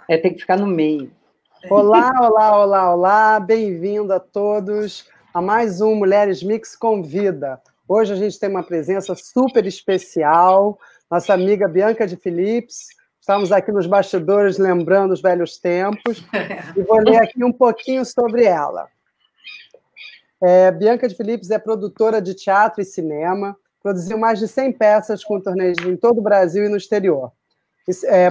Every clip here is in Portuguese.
Tem que ficar no meio. Olá, olá, olá, olá. Bem-vindo a todos a mais um Mulheres Mix Convida. Hoje a gente tem uma presença super especial, nossa amiga Bianca de Philips. Estamos aqui nos bastidores lembrando os velhos tempos e vou ler aqui um pouquinho sobre ela. Bianca de Philips é produtora de teatro e cinema, produziu mais de 100 peças com turnês em todo o Brasil e no exterior.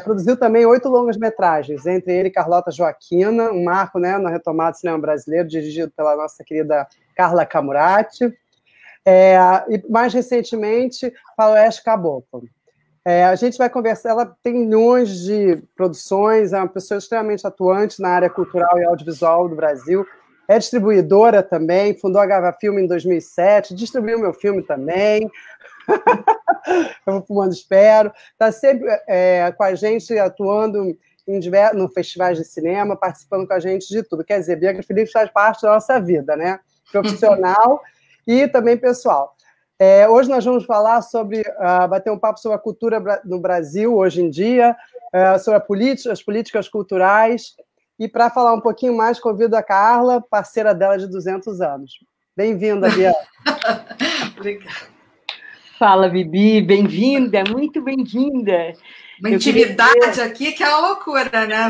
Produziu também 8 longas-metragens, entre ele Carlota Joaquina, um marco, né, na retomada do cinema brasileiro, dirigido pela nossa querida Carla Camurati, e mais recentemente, Faroeste Caboclo. A gente vai conversar, ela tem milhões de produções, é uma pessoa extremamente atuante na área cultural e audiovisual do Brasil, é distribuidora também, fundou a Gava Filme em 2007, distribuiu meu filme também, eu vou fumando, espero. Está sempre com a gente, atuando no festivais de cinema, participando com a gente de tudo. Quer dizer, Bianca Philips faz parte da nossa vida, né? Profissional e também pessoal. Hoje nós vamos falar sobre, bater um papo sobre a cultura no Brasil, hoje em dia, sobre as políticas culturais. E para falar um pouquinho mais, convido a Carla, parceira dela de 200 anos. Bem-vinda, Bianca. Obrigada. Fala, Bibi, bem-vinda, muito bem-vinda. Uma intimidade aqui que é uma loucura, né?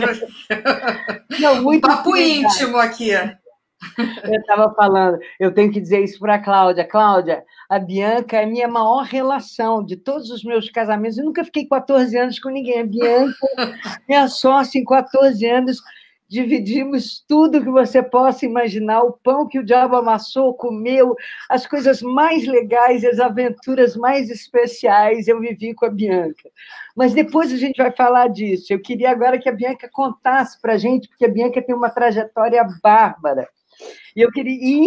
Não, muito um papo íntimo aqui. Eu estava falando, eu tenho que dizer isso para a Cláudia. Cláudia, a Bianca é a minha maior relação de todos os meus casamentos. Eu nunca fiquei 14 anos com ninguém. A Bianca, minha sócia em 14 anos, dividimos tudo que você possa imaginar, o pão que o diabo amassou, comeu, as coisas mais legais, as aventuras mais especiais eu vivi com a Bianca. Mas depois a gente vai falar disso. Eu queria agora que a Bianca contasse para a gente, porque a Bianca tem uma trajetória bárbara. E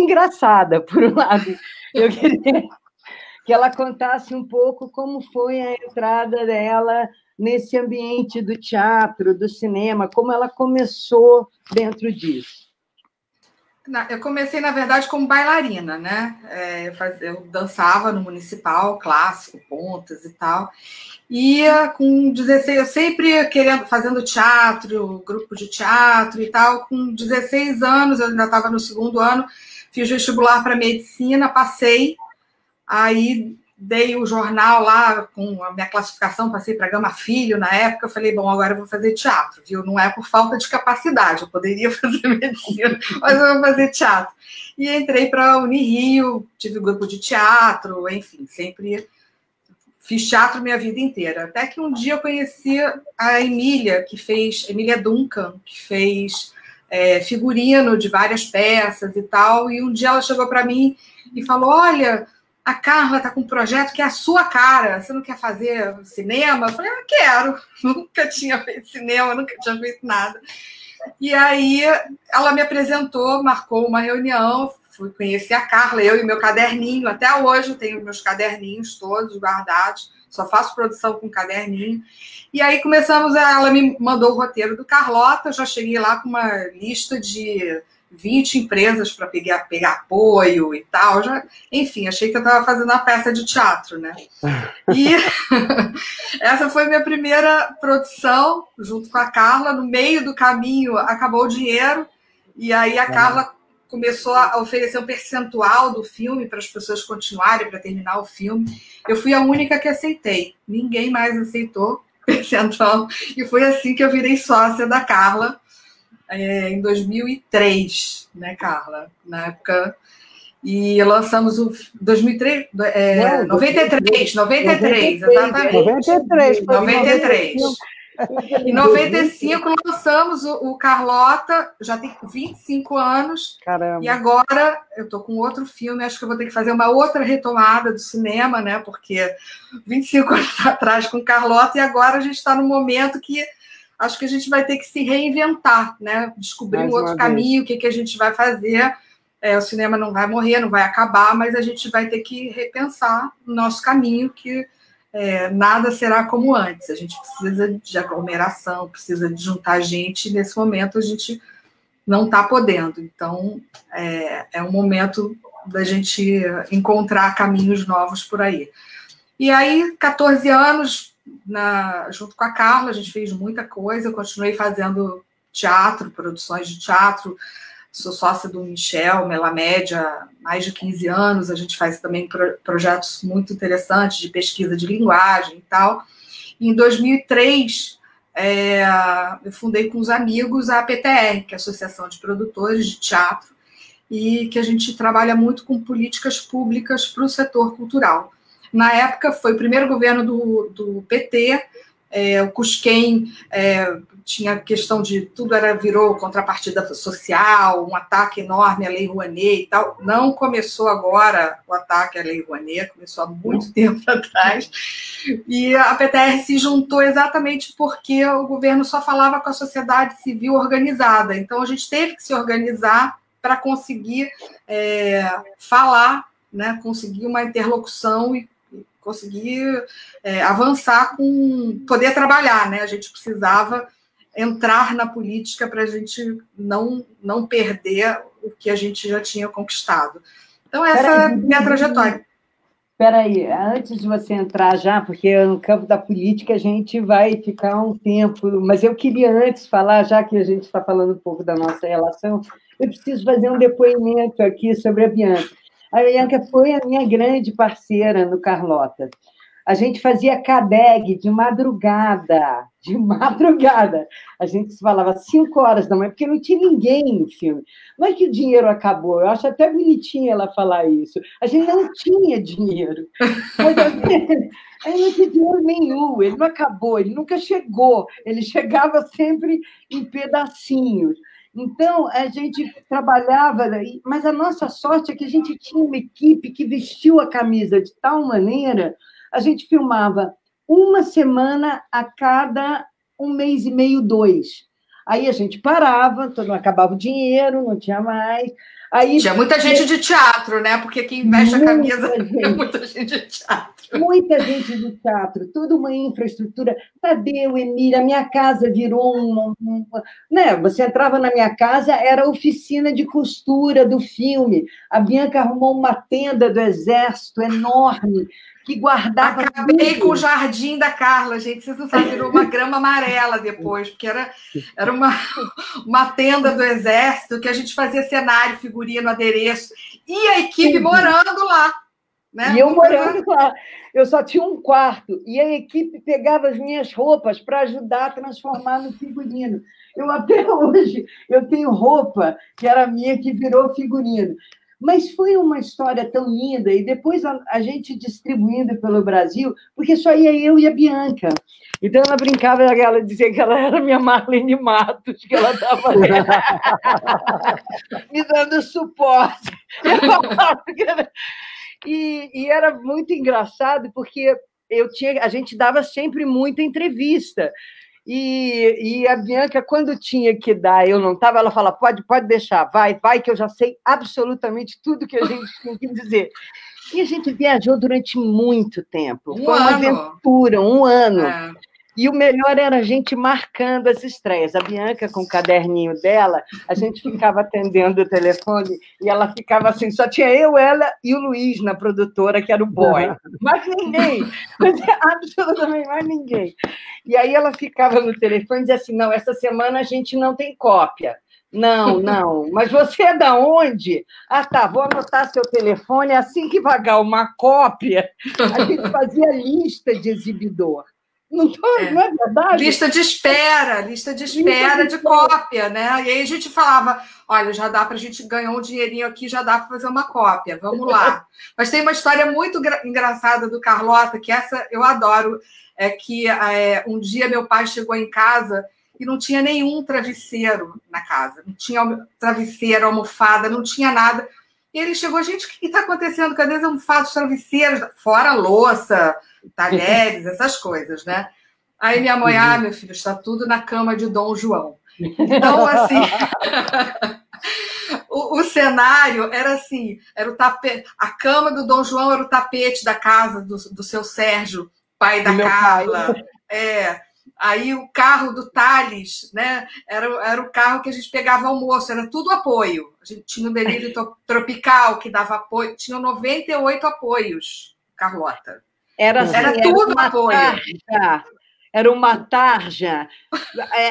engraçada, por um lado. Eu queria que ela contasse um pouco como foi a entrada dela nesse ambiente do teatro, do cinema, como ela começou dentro disso. Eu comecei, na verdade, como bailarina, né? Eu dançava no municipal, clássico, pontas e tal. E com 16, eu sempre fazendo teatro, grupo de teatro e tal. Com 16 anos, eu ainda estava no segundo ano, fiz vestibular para medicina, passei, aí dei o jornal lá com a minha classificação, passei para Gama Filho na época, eu falei, bom, agora eu vou fazer teatro, viu? Não é por falta de capacidade, eu poderia fazer medicina, mas eu vou fazer teatro. E entrei para a Unirio, tive grupo de teatro, enfim, sempre fiz teatro minha vida inteira. Até que um dia eu conheci a Emília Duncan, que fez figurino de várias peças e tal, e um dia ela chegou para mim e falou, olha, a Carla está com um projeto que é a sua cara, você não quer fazer cinema? Eu falei, quero, nunca tinha feito cinema, nunca tinha feito nada. E aí ela me apresentou, marcou uma reunião, fui conhecer a Carla, eu e meu caderninho, até hoje eu tenho meus caderninhos todos guardados, só faço produção com caderninho. E aí ela me mandou o roteiro do Carlota, eu já cheguei lá com uma lista de 20 empresas para pegar apoio e tal. Enfim, achei que eu estava fazendo uma peça de teatro, né? E essa foi minha primeira produção, junto com a Carla. No meio do caminho, acabou o dinheiro, e aí a Carla começou a oferecer um percentual do filme para as pessoas continuarem, para terminar o filme. Eu fui a única que aceitei. Ninguém mais aceitou percentual. E foi assim que eu virei sócia da Carla, em 2003, né, Carla? Na época. E lançamos o 2003, 93, exatamente. 93. Em 95 lançamos o Carlota, já tem 25 anos. Caramba. E agora eu tô com outro filme, acho que eu vou ter que fazer uma outra retomada do cinema, né? Porque 25 anos atrás com Carlota, e agora a gente está no momento que acho que a gente vai ter que se reinventar, né? Descobrir um outro caminho, o que a gente vai fazer. O cinema não vai morrer, não vai acabar, mas a gente vai ter que repensar o nosso caminho, que nada será como antes. A gente precisa de aglomeração, precisa de juntar gente, e nesse momento a gente não está podendo. Então, é um momento da gente encontrar caminhos novos por aí. E aí, 14 anos, junto com a Carla, a gente fez muita coisa, eu continuei fazendo teatro, produções de teatro, sou sócia do Michel Melamed há mais de 15 anos, a gente faz também projetos muito interessantes de pesquisa de linguagem e tal. E em 2003, eu fundei com os amigos a APTR, que é a Associação de Produtores de Teatro, e que a gente trabalha muito com políticas públicas para o setor cultural. Na época, foi o primeiro governo do PT, o Cusquem tinha questão de tudo virou contrapartida social, um ataque enorme à Lei Rouanet e tal. Não começou agora o ataque à Lei Rouanet, começou há muito tempo atrás. E a PTR se juntou exatamente porque o governo só falava com a sociedade civil organizada. Então, a gente teve que se organizar para conseguir falar, né, conseguir uma interlocução e conseguir avançar poder trabalhar, né? A gente precisava entrar na política para a gente não perder o que a gente já tinha conquistado. Então, essa é a minha trajetória. Espera aí, antes de você entrar já, porque no campo da política a gente vai ficar um tempo, mas eu queria antes falar, já que a gente está falando um pouco da nossa relação, eu preciso fazer um depoimento aqui sobre a Bianca. A Bianca foi a minha grande parceira no Carlota. A gente fazia CADEG de madrugada, A gente se falava 5 horas da manhã, porque não tinha ninguém no filme. Não é que o dinheiro acabou, eu acho até bonitinho ela falar isso. A gente não tinha dinheiro. Mas a gente não tinha dinheiro nenhum, ele não acabou, ele nunca chegou, ele chegava sempre em pedacinhos. Então, a gente trabalhava, mas a nossa sorte é que a gente tinha uma equipe que vestiu a camisa de tal maneira. A gente filmava uma semana a cada 1 mês e meio, 2. Aí a gente parava, não acabava o dinheiro, não tinha mais. Aí, tinha muita gente de teatro, né? Porque quem veste a camisa é muita gente de teatro. Muita gente de teatro, toda uma infraestrutura. Tadeu, Emília, a minha casa virou né? Você entrava na minha casa, era a oficina de costura do filme. A Bianca arrumou uma tenda do Exército enorme, que guardava. Acabei tudo. Com o jardim da Carla, gente. Vocês não sabem, virou uma grama amarela depois, porque era uma tenda do Exército que a gente fazia cenário, figurino, adereço, e a equipe morando lá. Né? E eu morando lá. Eu só tinha um quarto, e a equipe pegava as minhas roupas para ajudar a transformar no figurino. Até hoje, eu tenho roupa que era minha, que virou figurino. Mas foi uma história tão linda, e depois a gente distribuindo pelo Brasil, porque só ia eu e a Bianca. Então, ela brincava, ela dizia que ela era minha Marlene Matos, que ela estava me dando suporte. E era muito engraçado, porque a gente dava sempre muita entrevista. E a Bianca, quando tinha que dar, eu não estava, ela fala, pode deixar, vai, que eu já sei absolutamente tudo que a gente tinha que dizer. E a gente viajou durante muito tempo. Foi uma aventura, 1 ano. E o melhor era a gente marcando as estreias. A Bianca, com o caderninho dela, a gente ficava atendendo o telefone e ela ficava assim, só tinha eu, ela e o Luiz na produtora, que era o boy. Mais ninguém, absolutamente mais ninguém. E aí ela ficava no telefone e dizia assim, não, essa semana a gente não tem cópia. Não, mas você é da onde? Ah, tá, vou anotar seu telefone, assim que pagar uma cópia, a gente fazia lista de exibidor. Não é verdade? Lista de espera de cópia, né? E aí a gente falava, olha, já dá para a gente ganhar um dinheirinho aqui, já dá para fazer uma cópia, vamos lá. Mas tem uma história muito engraçada do Carlota, que essa eu adoro, é que um dia meu pai chegou em casa e não tinha nenhum travesseiro na casa, não tinha travesseiro, almofada, não tinha nada. E ele chegou, gente, o que está acontecendo? Cadê as almofadas, travesseiros? Fora louça, talheres, essas coisas, né? Aí minha mãe, meu filho, está tudo na cama de Dom João. Então, assim, o cenário era assim, era o tapete, a cama do Dom João era o tapete da casa do seu Sérgio, pai da Carla. Aí o carro do Thales, né? Era o carro que a gente pegava almoço, era tudo apoio. A gente tinha o Delírio Tropical, que dava apoio, tinha 98 apoios, Carlota. Era, assim, era tudo apoio. Era uma tarja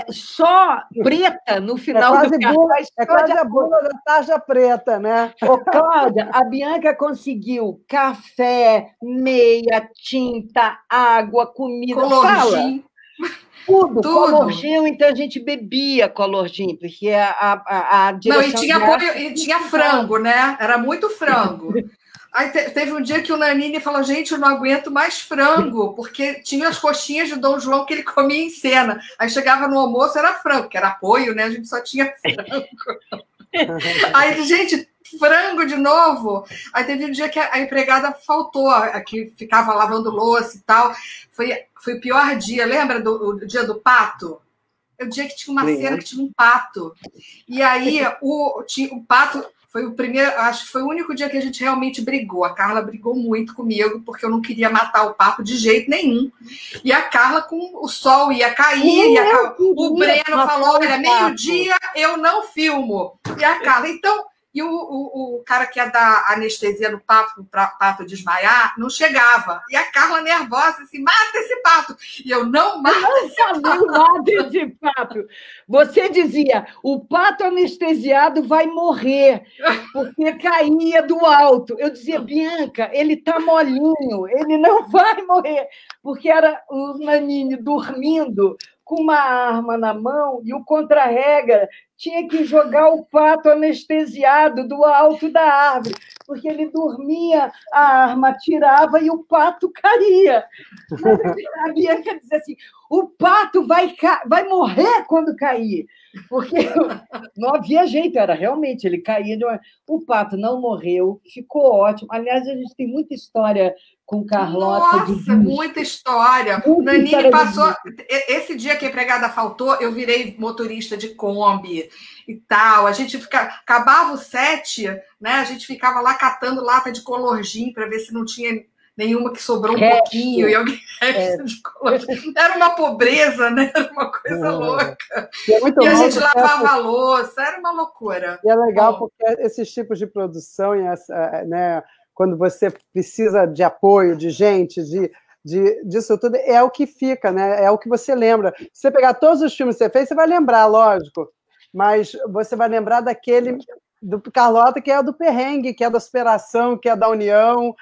só preta no final do cartaz. É quase a bula da tarja preta, né? Ô, Cláudia, a Bianca conseguiu café, meia, tinta, água, comida. Colorgin. Tudo. Colorgin, então a gente bebia colorgin, porque a direção... Não, e tinha frango, né? Era muito frango. Aí teve um dia que o Nanini falou, gente, eu não aguento mais frango, porque tinha as coxinhas de Dom João que ele comia em cena. Aí chegava no almoço, era frango, que era apoio, né? A gente só tinha frango. Aí, gente, frango de novo. Aí teve um dia que a empregada faltou, a que ficava lavando louça e tal. Foi o pior dia, lembra do dia do pato? O dia que tinha uma cena que tinha um pato. E aí o pato... Foi o primeiro, acho que foi o único dia que a gente realmente brigou. A Carla brigou muito comigo, porque eu não queria matar o papo de jeito nenhum. E a Carla, com o sol ia cair, o Breno falou: olha, meio-dia eu não filmo. E a Carla, então. E o cara que ia dar anestesia no pato, para o pato desmaiar, não chegava. E a Carla nervosa, assim, mata esse pato. E eu não mato esse pato. Você dizia, o pato anestesiado vai morrer, porque caía do alto. Eu dizia, Bianca, ele está molinho, ele não vai morrer. Porque era o Nanini dormindo com uma arma na mão e o contra-regra tinha que jogar o pato anestesiado do alto da árvore, porque ele dormia, a arma atirava e o pato caía. Mas a Bianca dizia assim, o pato vai morrer quando cair, porque não havia jeito, era realmente, ele caía. O pato não morreu, ficou ótimo. Aliás, a gente tem muita história com Carlota. Nossa, muita história. O Nanini passou... Esse dia que a empregada faltou, eu virei motorista de Kombi e tal. A gente acabava o set, né? A gente ficava lá catando lata de colorgin para ver se não tinha nenhuma que sobrou um pouquinho. E alguém de colorgin. Era uma pobreza, né? Era uma coisa louca. E a gente lavava a louça, era uma loucura. E é legal porque esses tipos de produção, né? Quando você precisa de apoio, de gente, disso tudo, é o que fica, né? É o que você lembra. Se você pegar todos os filmes que você fez, você vai lembrar, lógico, mas você vai lembrar daquele do Carlota, que é do perrengue, que é da superação, que é da união.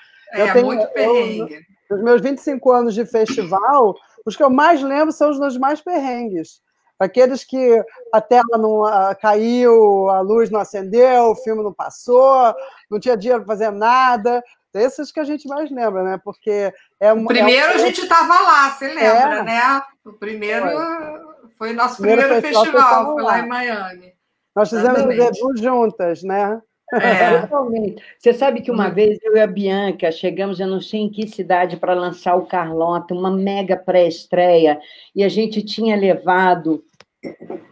Muito perrengue. Nos meus 25 anos de festival, os que eu mais lembro são os mais perrengues. Aqueles que a tela não caiu, a luz não acendeu, o filme não passou, não tinha dinheiro para fazer nada. Esses que a gente mais lembra, né? Porque o primeiro a gente estava lá, você lembra, né? O primeiro foi o nosso primeiro festival, foi lá em Miami. Nós fizemos o debut juntas, né? Totalmente. Você sabe que uma vez eu e a Bianca chegamos, eu não sei em que cidade, para lançar o Carlota, uma mega pré-estreia, e a gente tinha levado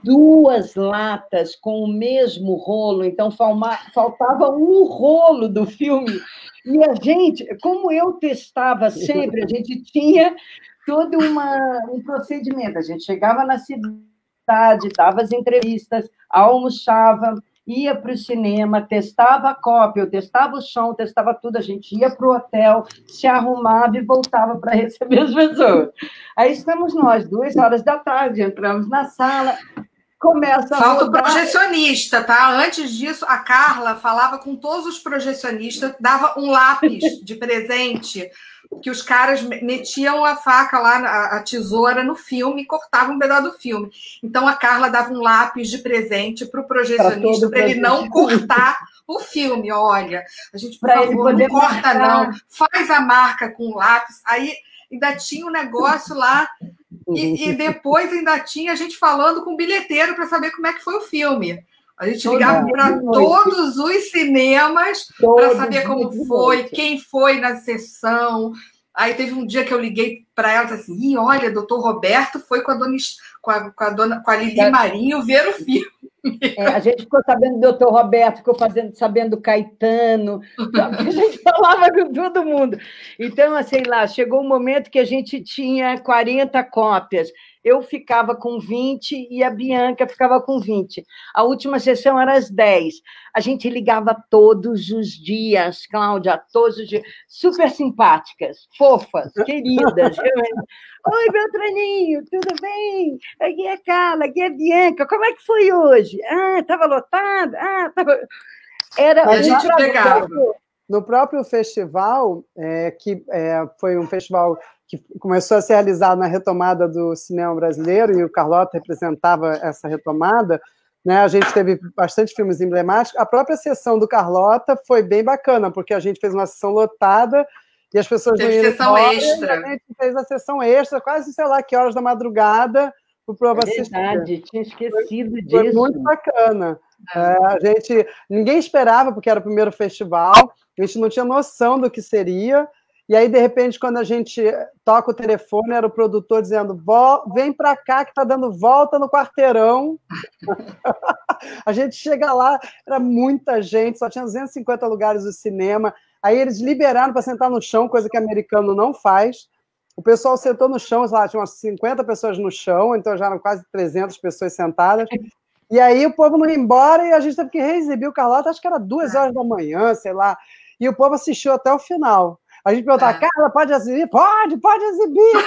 2 latas com o mesmo rolo, então faltava um rolo do filme. E a gente, como eu testava sempre, a gente tinha todo um procedimento. A gente chegava na cidade, dava as entrevistas, almoçava, ia para o cinema, testava a cópia, eu testava o som, testava tudo, a gente ia para o hotel, se arrumava e voltava para receber as pessoas. Aí estamos nós, 2 horas da tarde, entramos na sala, começa a Falta rodar... o projecionista, tá? Antes disso, a Carla falava com todos os projecionistas, dava um lápis de presente, que os caras metiam a faca lá, a tesoura no filme e cortavam um pedaço do filme. Então, a Carla dava um lápis de presente para o projecionista, para ele não cortar o filme. Olha, a gente, por favor, não corta, não. Faz a marca com o lápis. Aí, ainda tinha um negócio lá, e depois ainda tinha a gente falando com o bilheteiro para saber como é que foi o filme. A gente ligava para todos os cinemas para saber como foi, quem foi na sessão. Aí teve um dia que eu liguei para ela e disse assim: olha, doutor Roberto foi com a Lili Marinho ver o filme. A gente ficou sabendo do doutor Roberto, ficou sabendo do Caetano, a gente falava com todo mundo. Então, sei lá, chegou um momento que a gente tinha 40 cópias. eu ficava com 20 e a Bianca ficava com 20. A última sessão era às 10. A gente ligava todos os dias, Cláudia, todos os dias. Super simpáticas, fofas, queridas. Oi, Beltraninho, tudo bem? Aqui é a Carla, aqui é a Bianca. Como é que foi hoje? Ah, estava lotada? Ah, estava... Era a gente pegava. No próprio festival, que foi um festival que começou a ser realizado na retomada do cinema brasileiro, e o Carlota representava essa retomada, né? A gente teve bastante filmes emblemáticos. A própria sessão do Carlota foi bem bacana, porque a gente fez uma sessão lotada e as pessoas teve sessão extra. A gente fez a sessão extra, quase, sei lá, que horas da madrugada, para o povo assistir. Verdade, tinha esquecido disso. Foi muito bacana. Ninguém esperava, porque era o primeiro festival, a gente não tinha noção do que seria, e aí, de repente, quando a gente toca o telefone, era o produtor dizendo, vem para cá que está dando volta no quarteirão. A gente chega lá, era muita gente, só tinha 250 lugares do cinema, aí eles liberaram para sentar no chão, coisa que americano não faz. O pessoal sentou no chão, lá tinha umas 50 pessoas no chão, então já eram quase 300 pessoas sentadas. E aí o povo não ia embora e a gente teve que reexibir o Carlota, acho que era 2 horas da manhã, sei lá. E o povo assistiu até o final. A gente perguntava, Carla, pode exibir? Pode exibir!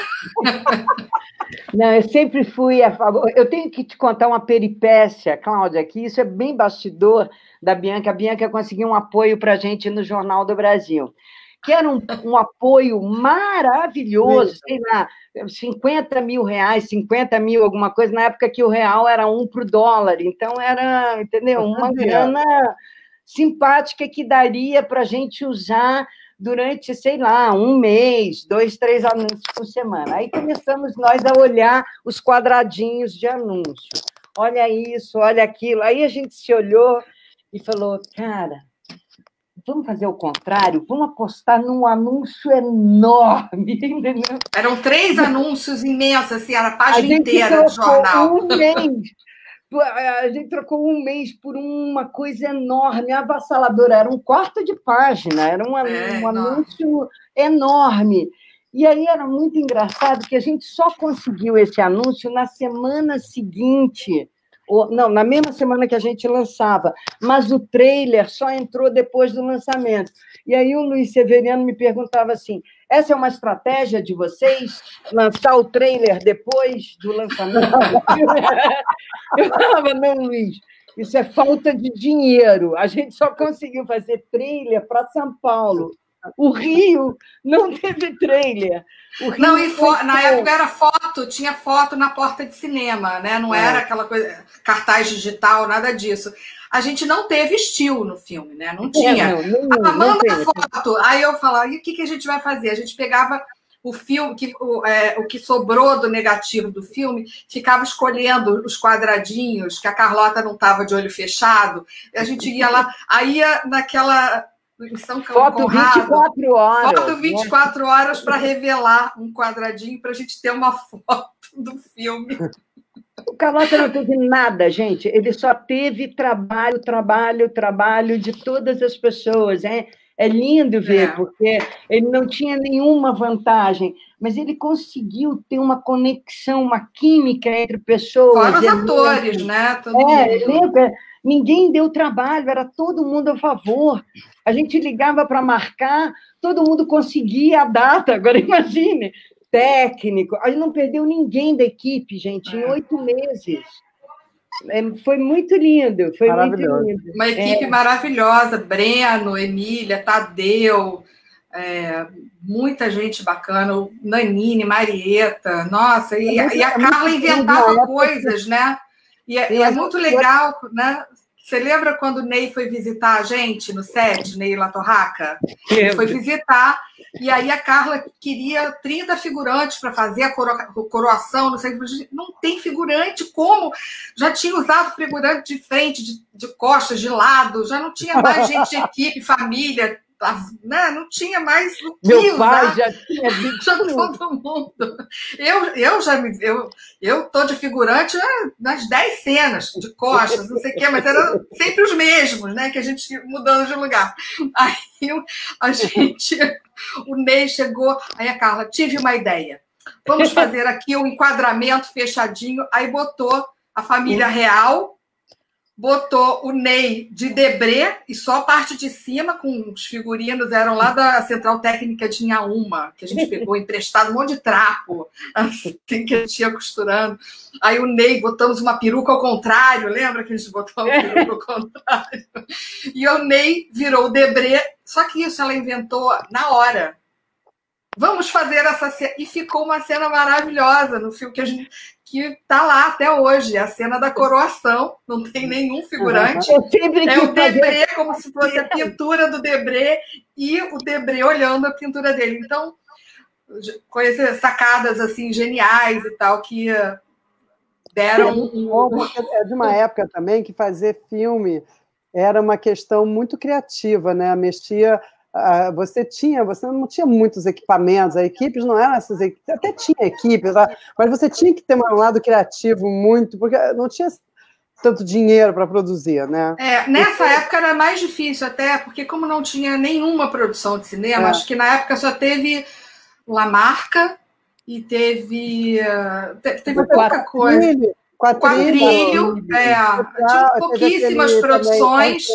Não, eu sempre fui a favor. Eu tenho que te contar uma peripécia, Cláudia, que isso é bem bastidor da Bianca. A Bianca conseguiu um apoio para a gente no Jornal do Brasil, que era um apoio maravilhoso, sei lá, 50 mil reais, 50 mil, alguma coisa, na época que o real era 1 para o dólar. Então, era, entendeu? Uma grana simpática que daria para a gente usar durante, sei lá, 1 mês, 2, 3 anúncios por semana. Aí começamos nós a olhar os quadradinhos de anúncio. Olha isso, olha aquilo. Aí a gente se olhou e falou, cara, vamos fazer o contrário, vamos apostar num anúncio enorme, entendeu? Eram 3 anúncios imensos, assim, era a página inteira do jornal. A gente trocou 1 mês por uma coisa enorme, avassaladora, era 1/4 de página, era um anúncio enorme. E aí era muito engraçado que a gente só conseguiu esse anúncio na semana seguinte, não, na mesma semana que a gente lançava, mas o trailer só entrou depois do lançamento. E aí o Luiz Severiano me perguntava assim, essa é uma estratégia de vocês, lançar o trailer depois do lançamento? Eu falava, não, Luiz, isso é falta de dinheiro, a gente só conseguiu fazer trailer para São Paulo. O Rio não teve trailer. Não, e na época era foto, tinha foto na porta de cinema, né? Não era aquela coisa, cartaz digital, nada disso. A gente não teve estilo no filme, né? Não tinha. Manda foto. Aí eu falava, e o que a gente vai fazer? A gente pegava o filme, o que sobrou do negativo do filme, ficava escolhendo os quadradinhos, que a Carlota não estava de olho fechado. A gente ia lá, aí ia naquela... Foto 24 horas. Foto 24 horas para revelar um quadradinho para a gente ter uma foto do filme. O Carlota não teve nada, gente. Ele só teve trabalho de todas as pessoas. É lindo ver, porque ele não tinha nenhuma vantagem, mas ele conseguiu ter uma conexão, uma química entre pessoas. Fora os atores, né? Ninguém deu trabalho, era todo mundo a favor. A gente ligava para marcar, todo mundo conseguia a data. Agora, imagine, técnico. A gente não perdeu ninguém da equipe, gente, em 8 meses. Foi muito lindo, foi muito lindo. Uma equipe maravilhosa, Breno, Emília, Tadeu, muita gente bacana, o Nanine, Marieta, nossa, e a Carla inventava coisas, né? E é muito legal, né? Você lembra quando o Ney foi visitar a gente no set, Ney Latorraca? Ele foi visitar, e aí a Carla queria 30 figurantes para fazer a coroação, não sei, não tem figurante, como? Já tinha usado figurante de frente, de costas, de lado, já não tinha mais gente de equipe, família, não tinha mais o que Meu pai usar. já tinha dito todo mundo. Eu tô de figurante nas 10 cenas de costas, não sei o quê, mas eram sempre os mesmos, né? Que a gente ia mudando de lugar. Aí o Ney chegou, aí a Carla, tive uma ideia. Vamos fazer aqui um enquadramento fechadinho. Aí botou a família real, botou o Ney de Debré, e só a parte de cima, com os figurinos, eram lá da Central Técnica de Inhaúma, que a gente pegou emprestado um monte de trapo, assim, que a gente ia costurando. Aí o Ney, botamos uma peruca ao contrário, lembra que a gente botou uma peruca ao contrário? E o Ney virou o Debré, só que isso ela inventou na hora. Vamos fazer essa cena. E ficou uma cena maravilhosa no filme que está lá até hoje. A cena da coroação. Não tem nenhum figurante. É o Debré, como se fosse a pintura do Debré e o Debré olhando a pintura dele. Então, coisas, sacadas assim, geniais e tal, que deram... É de uma época também que fazer filme era uma questão muito criativa, né? Mexia... Você não tinha muitos equipamentos, as equipes não eram essas equipes, até tinha equipes, mas você tinha que ter um lado criativo muito, porque não tinha tanto dinheiro para produzir, né? Nessa época era mais difícil até, porque como não tinha nenhuma produção de cinema, acho que na época só teve Lamarca e teve pouca coisa. Quatrilho, tinha pouquíssimas produções.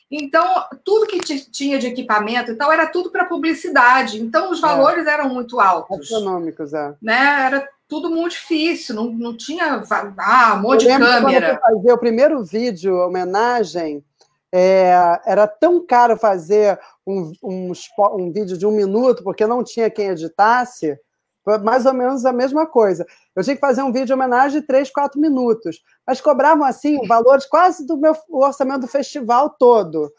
Então, tudo que tinha de equipamento e tal era tudo para publicidade. Então, os valores eram muito altos. Econômicos, né? Era tudo muito difícil, não tinha um monte de câmera. Quando eu fazia o primeiro vídeo, homenagem, era tão caro fazer um vídeo de 1 minuto, porque não tinha quem editasse, mais ou menos a mesma coisa. Eu tinha que fazer um vídeo de homenagem de 3, 4 minutos, mas cobravam, assim, valores quase do meu orçamento do festival todo.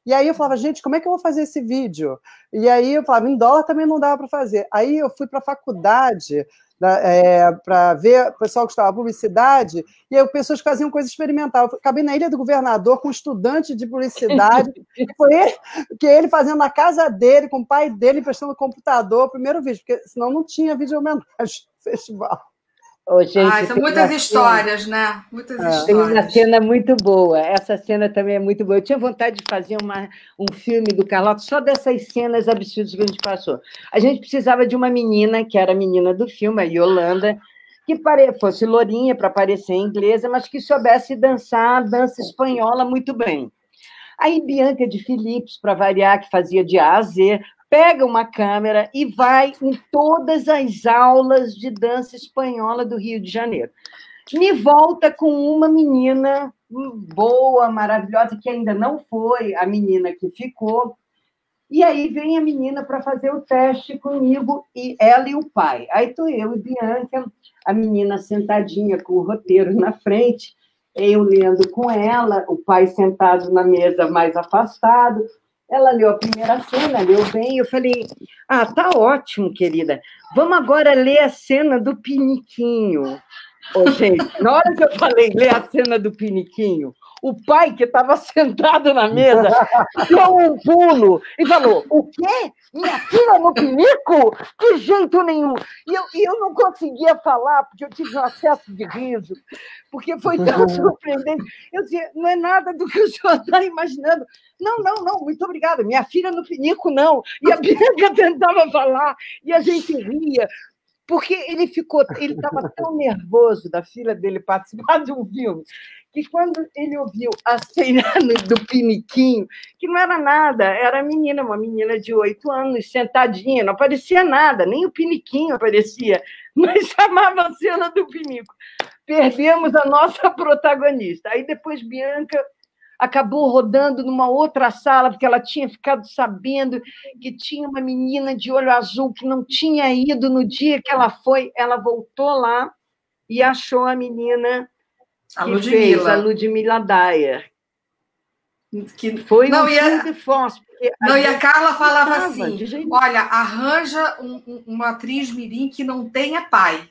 E aí eu falava, gente, como é que eu vou fazer esse vídeo? E aí eu falava, em dólar também não dava para fazer. Aí eu fui para a faculdade para ver o pessoal que estava publicidade, e aí pessoas faziam coisa experimental. Eu acabei na Ilha do Governador com um estudante de publicidade, e foi ele fazendo na casa dele, com o pai dele, emprestando o computador, o primeiro vídeo, porque senão não tinha vídeo homenagem no festival. Gente, são muitas histórias, né? Muitas histórias. Tem uma cena muito boa. Essa cena também é muito boa. Eu tinha vontade de fazer um filme do Carlota só dessas cenas absurdas que a gente passou. A gente precisava de uma menina, que era a menina do filme, a Yolanda, que fosse lourinha para parecer inglesa, mas que soubesse dançar a dança espanhola muito bem. Aí Bianca de Philips, para variar, que fazia de A a Z, pega uma câmera e vai em todas as aulas de dança espanhola do Rio de Janeiro. Me volta com uma menina boa, maravilhosa, que ainda não foi a menina que ficou. E aí vem a menina para fazer o teste comigo, e ela e o pai. Aí estou eu e Bianca, a menina sentadinha com o roteiro na frente, eu lendo com ela, o pai sentado na mesa mais afastado. Ela leu a primeira cena, leu bem, eu falei, tá ótimo, querida. Vamos agora ler a cena do piniquinho. Gente, na hora que eu falei ler a cena do piniquinho, o pai, que estava sentado na mesa, deu um pulo e falou, o quê? Minha filha no pinico? De jeito nenhum. E eu não conseguia falar, porque eu tive um acesso de riso, porque foi tão surpreendente. Eu dizia, não é nada do que o senhor está imaginando. Não, muito obrigada. Minha filha no pinico, não. E a Bianca tentava falar, e a gente ria, porque ele estava tão nervoso da filha dele participar de um filme, que quando ele ouviu a cena do piniquinho, que não era nada, era uma menina de 8 anos, sentadinha, não aparecia nada, nem o piniquinho aparecia, mas chamava a cena do pinico. Perdemos a nossa protagonista. Aí depois Bianca acabou rodando numa outra sala, porque ela tinha ficado sabendo que tinha uma menina de olho azul que não tinha ido no dia que ela foi. Ela voltou lá e achou a menina a Ludmilla. A Ludmilla Dyer. Que foi de força. E a Carla falava assim, olha, arranja uma atriz mirim que não tenha pai.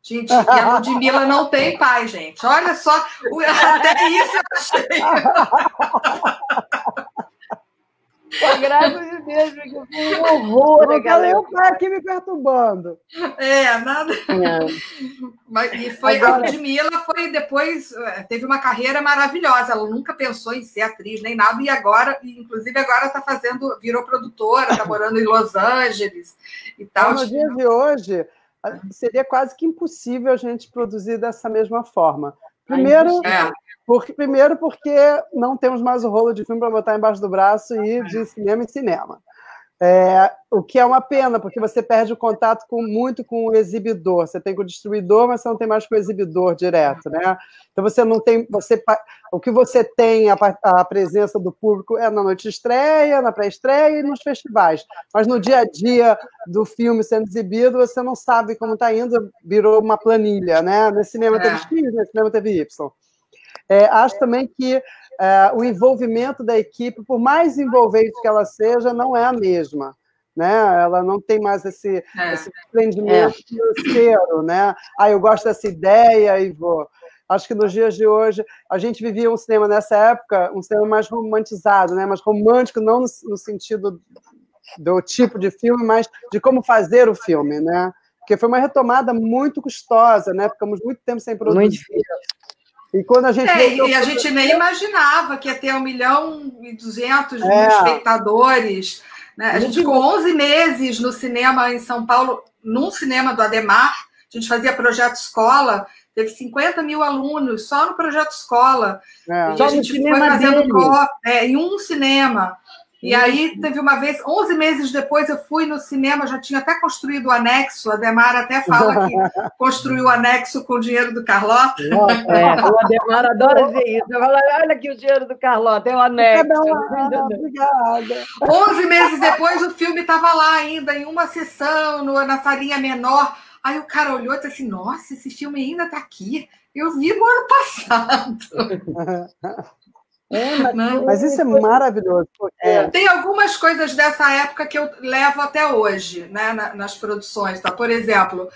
Gente, e a Ludmilla não tem pai, gente. Olha só, até isso eu achei. Com a graça de Deus, porque foi um horror. Não falei o pai aqui me perturbando. Nada. E Agora... a Ludmilla foi depois, teve uma carreira maravilhosa. Ela nunca pensou em ser atriz nem nada, e agora, inclusive, agora está virou produtora, está morando em Los Angeles e tal. No dia de hoje, seria quase que impossível a gente produzir dessa mesma forma. Primeiro, porque não temos mais o rolo de filme para botar embaixo do braço e ir de cinema em cinema. O que é uma pena, porque você perde o contato muito com o exibidor. Você tem com o distribuidor, mas você não tem mais com o exibidor direto, né? Então você não tem... o que você tem, a presença do público é na noite de estreia, na pré-estreia e nos festivais. Mas no dia a dia do filme sendo exibido, você não sabe como está indo, virou uma planilha, né? No cinema teve X, no cinema teve Y. Acho também que o envolvimento da equipe, por mais envolvente que ela seja, não é a mesma. Né? Ela não tem mais esse desprendimento financeiro. Né? Eu gosto dessa ideia e vou. Acho que nos dias de hoje, a gente vivia um cinema nessa época, um cinema mais romantizado, né? Mais romântico, não no sentido do tipo de filme, mas de como fazer o filme. Né? Porque foi uma retomada muito custosa, né? Ficamos muito tempo sem produzir. Muito difícil. E quando a gente e a gente nem imaginava que ia ter 1.200.000 espectadores. Né? A gente ficou 11 meses no cinema em São Paulo, num cinema do Ademar. A gente fazia projeto escola, teve 50 mil alunos só no projeto escola. E a gente foi fazendo em um cinema. E aí, teve uma vez, 11 meses depois, eu fui no cinema, já tinha até construído o anexo, a Ademar até fala que construiu o anexo com o dinheiro do Carlota. O Ademar adora dizer isso. Eu falo, olha aqui o dinheiro do Carlota, é o anexo. Obrigada. 11 meses depois, o filme estava lá ainda, em uma sessão, na salinha menor. Aí o cara olhou e disse assim, nossa, esse filme ainda está aqui. Eu vi no ano passado. Mas isso é maravilhoso. Tem algumas coisas dessa época que eu levo até hoje, né, nas produções. Tá? Por exemplo,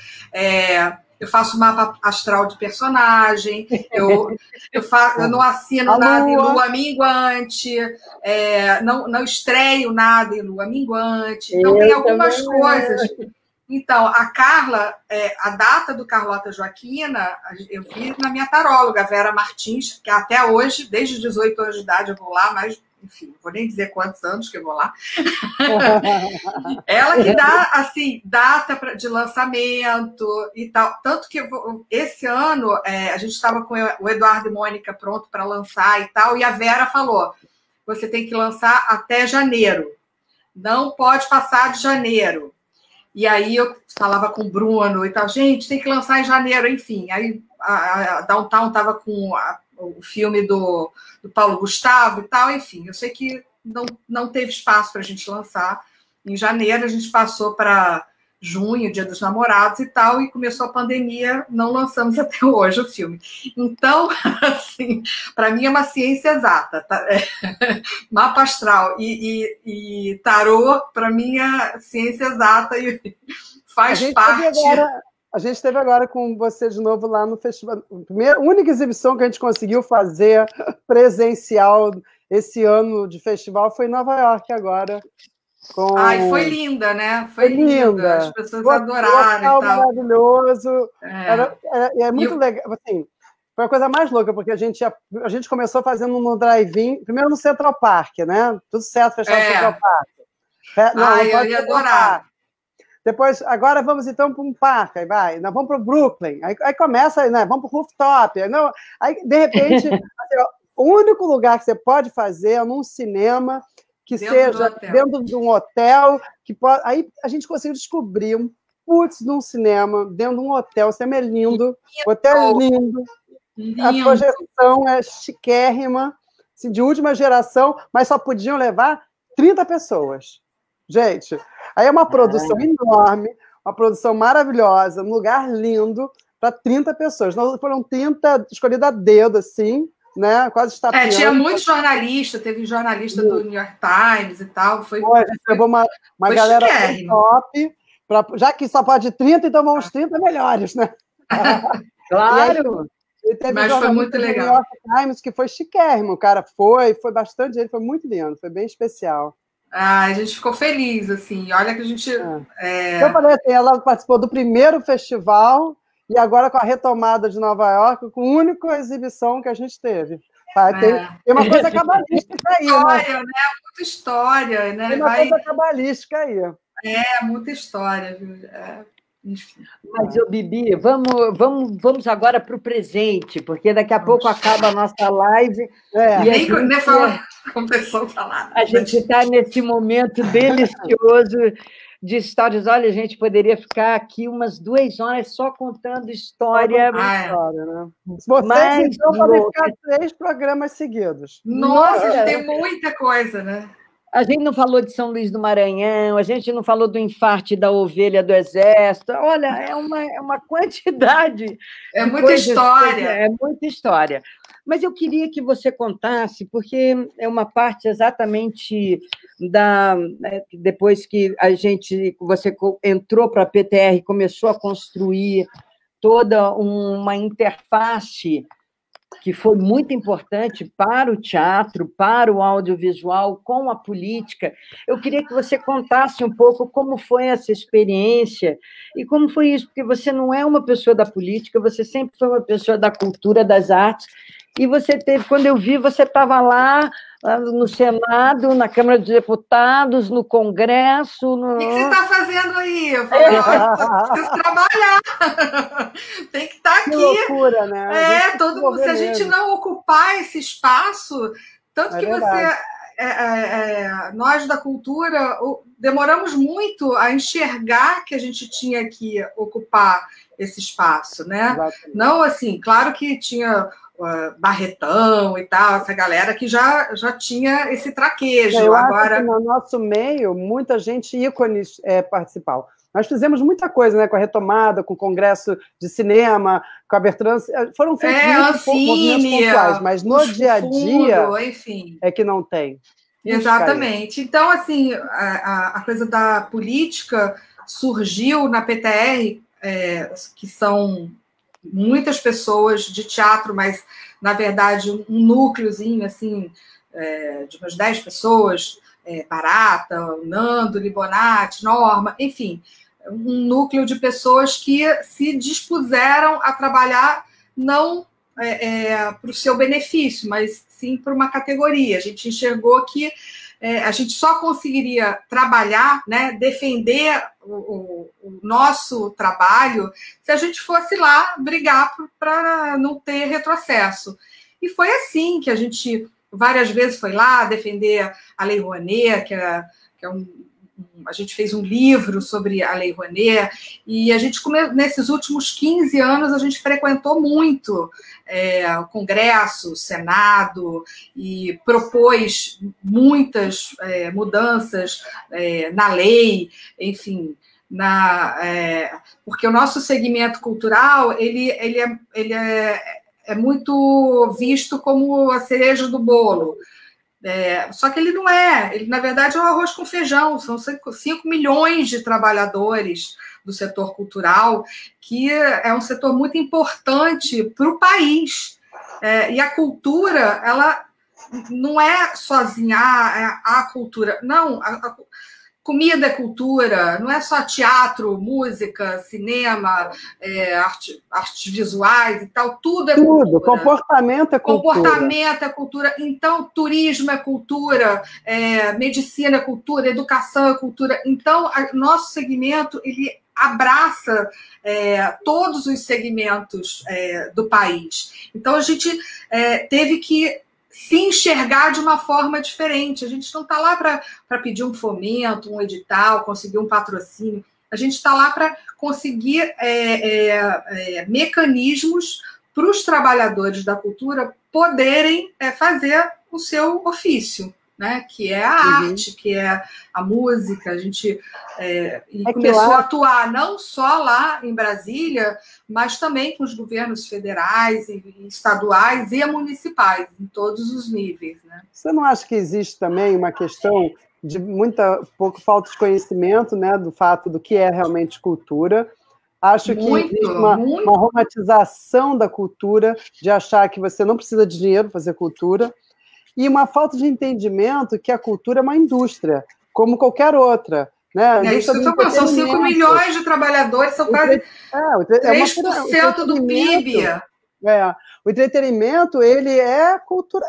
eu faço mapa astral de personagem, eu não assino nada em lua minguante, não estreio nada em lua minguante. Então, tem algumas coisas. Então, a Carla, a data do Carlota Joaquina, eu vi na minha taróloga, Vera Martins, que até hoje, desde 18 anos de idade, eu vou lá, mas, enfim, não vou nem dizer quantos anos que eu vou lá. Ela que dá, assim, data de lançamento e tal. Tanto que esse ano, a gente estava com o Eduardo e Mônica pronto para lançar e tal, e a Vera falou, você tem que lançar até janeiro. Não pode passar de janeiro. E aí eu falava com o Bruno e tal, gente, tem que lançar em janeiro, enfim. Aí a Downtown estava com o filme do Paulo Gustavo e tal, enfim. Eu sei que não teve espaço para a gente lançar. Em janeiro a gente passou para junho, Dia dos Namorados e tal, e começou a pandemia, não lançamos até hoje o filme. Então, assim, para mim é uma ciência exata. Tá? Mapa astral e tarô, para mim é ciência exata e faz parte. A gente esteve agora com você de novo lá no festival. A única exibição que a gente conseguiu fazer presencial esse ano de festival foi em Nova York agora. Foi linda, né? Foi linda. As pessoas adoraram e tal. Maravilhoso. É muito legal. Assim, foi a coisa mais louca, porque a gente começou fazendo no drive-in, primeiro no Central Park, né? Tudo certo, fechar o Central Park. Eu ia adorar. Depois, agora vamos então para um parque, aí nós vamos para o Brooklyn, aí começa, né? Vamos para o rooftop. Aí, de repente, assim, o único lugar que você pode fazer é num cinema que seja dentro de um hotel, aí a gente conseguiu descobrir num cinema, dentro de um hotel, o cinema é lindo, o hotel é lindo, a projeção é chiquérrima, assim, de última geração, mas só podiam levar 30 pessoas. Gente, aí é uma produção enorme, uma produção maravilhosa, um lugar lindo, para 30 pessoas. Nós foram 30 escolhidas a dedo, assim, né? Quase estapeando. Tinha muito jornalista, teve jornalista do New York Times e tal. A gente levou uma galera top, já que só pode 30, então vamos 30 melhores, né? Claro! Mas foi muito legal. New York Times, que foi chiquérrimo, cara. Foi bastante gente, foi muito lindo, foi bem especial. A gente ficou feliz, assim. Olha que a gente... Eu falei assim, ela participou do primeiro festival e agora com a retomada de Nova York, com a única exibição que a gente teve. Tem uma coisa cabalística aí, história, né? Muita história, né? Tem uma coisa cabalística aí. Muita história, viu? Enfim. Mas, Bibi, vamos agora para o presente, porque daqui a pouco acaba a nossa live. A gente está nesse momento delicioso de histórias. Olha, a gente poderia ficar aqui umas 2 horas só contando história. História, né? Vocês, então, podem ficar 3 programas seguidos. Nossa, tem muita coisa, né? A gente não falou de São Luís do Maranhão, a gente não falou do infarte da ovelha do Exército. Olha, é uma quantidade. É muita história. É muita história. Mas eu queria que você contasse, porque é uma parte exatamente depois que você entrou para a PTR e começou a construir toda uma interface que foi muito importante para o teatro, para o audiovisual, com a política. Eu queria que você contasse um pouco como foi essa experiência e como foi isso, porque você não é uma pessoa da política, você sempre foi uma pessoa da cultura, das artes, e você teve, quando eu vi, você estava lá no Senado, na Câmara dos Deputados, no Congresso... O que você está fazendo aí? Eu falei, preciso trabalhar. Tem que estar aqui. Que loucura, né? Todo mundo, se a gente não ocupar esse espaço, tanto que você... nós da cultura demoramos muito a enxergar que a gente tinha que ocupar esse espaço, né? Exatamente. Não assim, claro que tinha... Barretão e tal, essa galera que já tinha esse traquejo. Eu acho que no nosso meio, muita gente ícones participaram. Nós fizemos muita coisa, né, com a retomada, com o congresso de cinema, com a abertura... Foram feitos movimentos pontuais, mas no dia a dia enfim. É que não tem. Exatamente. Então, assim, a coisa da política surgiu na PTR, que são... muitas pessoas de teatro, mas, na verdade, um núcleozinho, assim, de umas 10 pessoas, Barata, Nando, Libonati, Norma, enfim, um núcleo de pessoas que se dispuseram a trabalhar não para o seu benefício, mas sim para uma categoria. A gente enxergou que a gente só conseguiria trabalhar, né, defender o nosso trabalho se a gente fosse lá brigar para não ter retrocesso. E foi assim que a gente várias vezes foi lá defender a Lei Rouanet, que é a gente fez um livro sobre a Lei Rouanet, e a gente, nesses últimos 15 anos, a gente frequentou muito o Congresso, o Senado, e propôs muitas mudanças na lei, enfim, porque o nosso segmento cultural ele é muito visto como a cereja do bolo. Só que ele não é, ele na verdade é um arroz com feijão, são 5 milhões de trabalhadores do setor cultural, que é um setor muito importante para o país. E a cultura, ela não é sozinha a cultura, não, comida é cultura, não é só teatro, música, cinema, artes visuais e tal, tudo é cultura. Comportamento é cultura. Comportamento é cultura. Então, turismo é cultura, medicina é cultura, educação é cultura. Então, nosso segmento, ele abraça todos os segmentos do país. Então, a gente teve que se enxergar de uma forma diferente. A gente não está lá para pedir um fomento, um edital, conseguir um patrocínio. A gente está lá para conseguir mecanismos para os trabalhadores da cultura poderem fazer o seu ofício, né? Que é a arte, que é a música. A gente começou a atuar não só lá em Brasília, mas também com os governos federais e estaduais e municipais, em todos os níveis, né? Você não acha que existe também uma questão de pouco falta de conhecimento, né, do fato do que é realmente cultura? Acho que existe uma romantização da cultura, de achar que você não precisa de dinheiro para fazer cultura, e uma falta de entendimento que a cultura é uma indústria. como qualquer outra. Né? Isso que eu tô falando, são 5 milhões de trabalhadores, são quase 3% do PIB. O entretenimento, ele é cultura,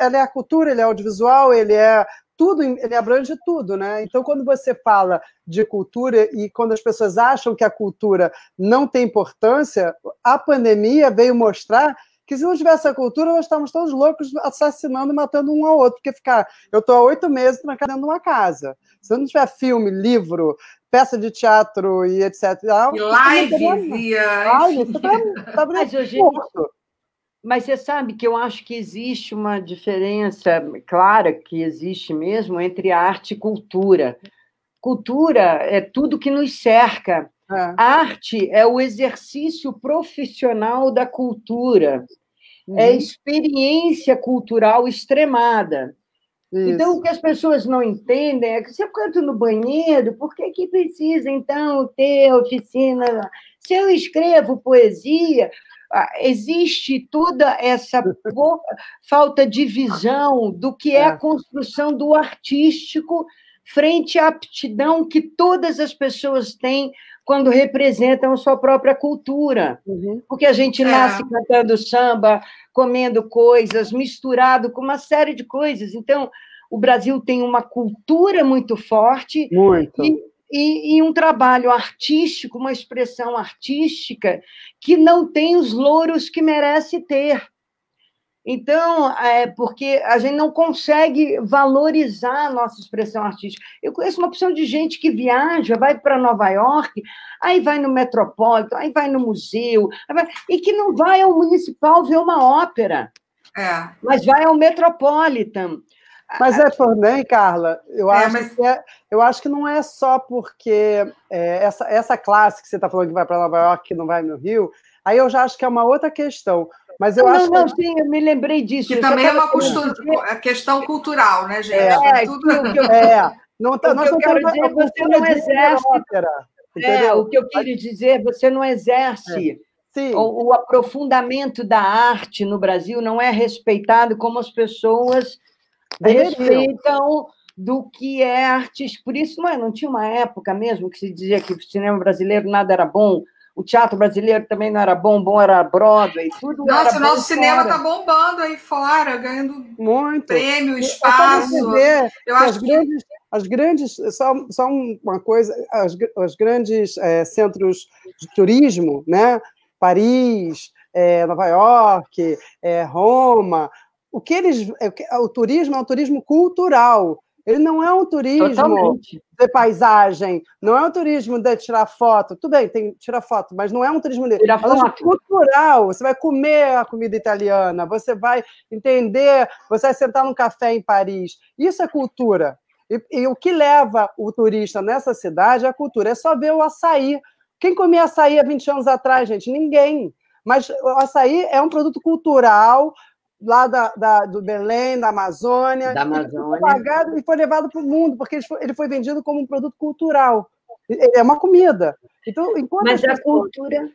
ele é audiovisual, ele é tudo, ele abrange tudo, né? Então, quando você fala de cultura e quando as pessoas acham que a cultura não tem importância, a pandemia veio mostrar que se não tivesse a cultura, nós estávamos todos loucos assassinando e matando um ao outro, porque eu estou há 8 meses trancado dentro de uma casa. Se não tiver filme, livro, peça de teatro e etc. E live, mas você sabe que eu acho que existe uma diferença clara, que existe mesmo, entre arte e cultura. Cultura é tudo que nos cerca. Arte é o exercício profissional da cultura. É experiência cultural extremada. Isso. Então, o que as pessoas não entendem é que se eu canto no banheiro, por que precisa, então, ter oficina? Se eu escrevo poesia, existe toda essa falta de visão do que é a construção do artístico frente à aptidão que todas as pessoas têm quando representam a sua própria cultura. Porque a gente nasce cantando samba, comendo coisas, misturado com uma série de coisas. Então, o Brasil tem uma cultura muito forte e um trabalho artístico, uma expressão artística que não tem os louros que merece ter. Então, porque a gente não consegue valorizar a nossa expressão artística. Eu conheço uma opção de gente que viaja, vai para Nova York, aí vai no Metropolitan, aí vai no museu, e que não vai ao Municipal ver uma ópera, mas vai ao Metropolitan. Mas também, Carla, eu acho que não é só porque essa classe que você está falando que vai para Nova York, que não vai no Rio, aí eu já acho que é uma outra questão. Mas eu acho sim, eu me lembrei disso. Que também é uma questão cultural, né, gente? Nós não quero dizer, você não exerce. O que eu queria dizer, você não exerce. O aprofundamento da arte no Brasil não é respeitado como as pessoas respeitam do que é artístico. Por isso, não tinha uma época mesmo que se dizia que o cinema brasileiro nada era bom. O teatro brasileiro também não era bom era Broadway, tudo era bom. Nossa, o nosso cinema está bombando aí fora, ganhando muito prêmio, espaço. Eu acho que as grandes, só uma coisa, os grandes centros de turismo, né? Paris, Nova York, Roma, o turismo é um turismo cultural. Ele não é um turismo de paisagem, não é um turismo de tirar foto. Tudo bem, tem tirar foto, mas não é um turismo de cultural. Você vai comer a comida italiana, você vai entender, você vai sentar num café em Paris. Isso é cultura. E o que leva o turista nessa cidade é a cultura. É só ver o açaí. Quem comia açaí há 20 anos atrás, gente? Ninguém. Mas o açaí é um produto cultural lá do Belém, da Amazônia, e foi levado para o mundo, porque ele foi vendido como um produto cultural. É uma comida. Então, mas a cultura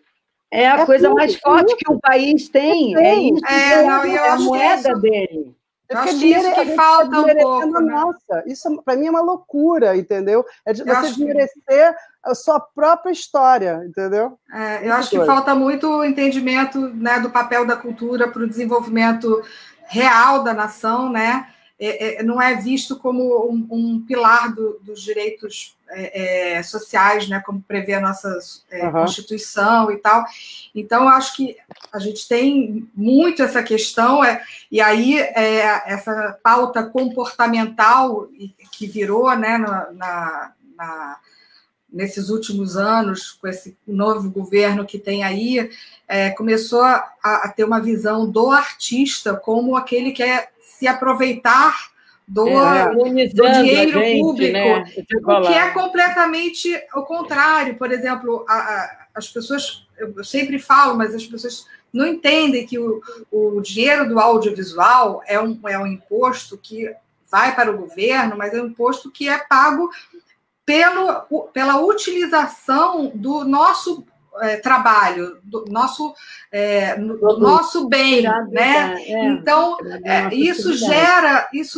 é a coisa mais forte que o país tem. É isso, é a moeda dele. Eu acho que isso que falta um pouco. Nossa, isso para mim é uma loucura, entendeu? É de você desmerecer a sua própria história, entendeu? Eu acho que falta muito o entendimento, né, do papel da cultura para o desenvolvimento real da nação, né? Não é visto como um pilar dos direitos sociais, né, como prevê a nossa Constituição e tal. Então, eu acho que a gente tem muito essa questão, e aí essa pauta comportamental que virou, né, nesses últimos anos, com esse novo governo que tem aí, começou a ter uma visão do artista como aquele que quer se aproveitar do dinheiro público, né? O que é completamente o contrário. Por exemplo, as pessoas, eu sempre falo, mas as pessoas não entendem que o dinheiro do audiovisual é um imposto que vai para o governo, mas é um imposto que é pago pela utilização do nosso trabalho, do nosso bem, né? Então, isso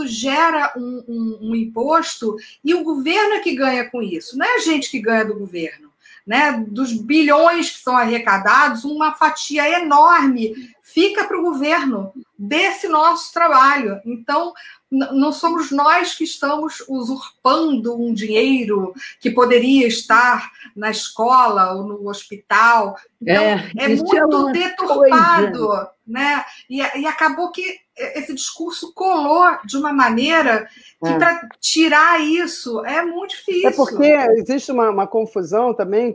gera um imposto, e o governo é que ganha com isso, não é a gente que ganha do governo, né? Dos bilhões que são arrecadados, uma fatia enorme fica para o governo desse nosso trabalho. Então, não somos nós que estamos usurpando um dinheiro que poderia estar na escola ou no hospital. Então, é muito deturpado, né? E acabou que esse discurso colou de uma maneira que, para tirar isso, é muito difícil. É porque existe uma confusão também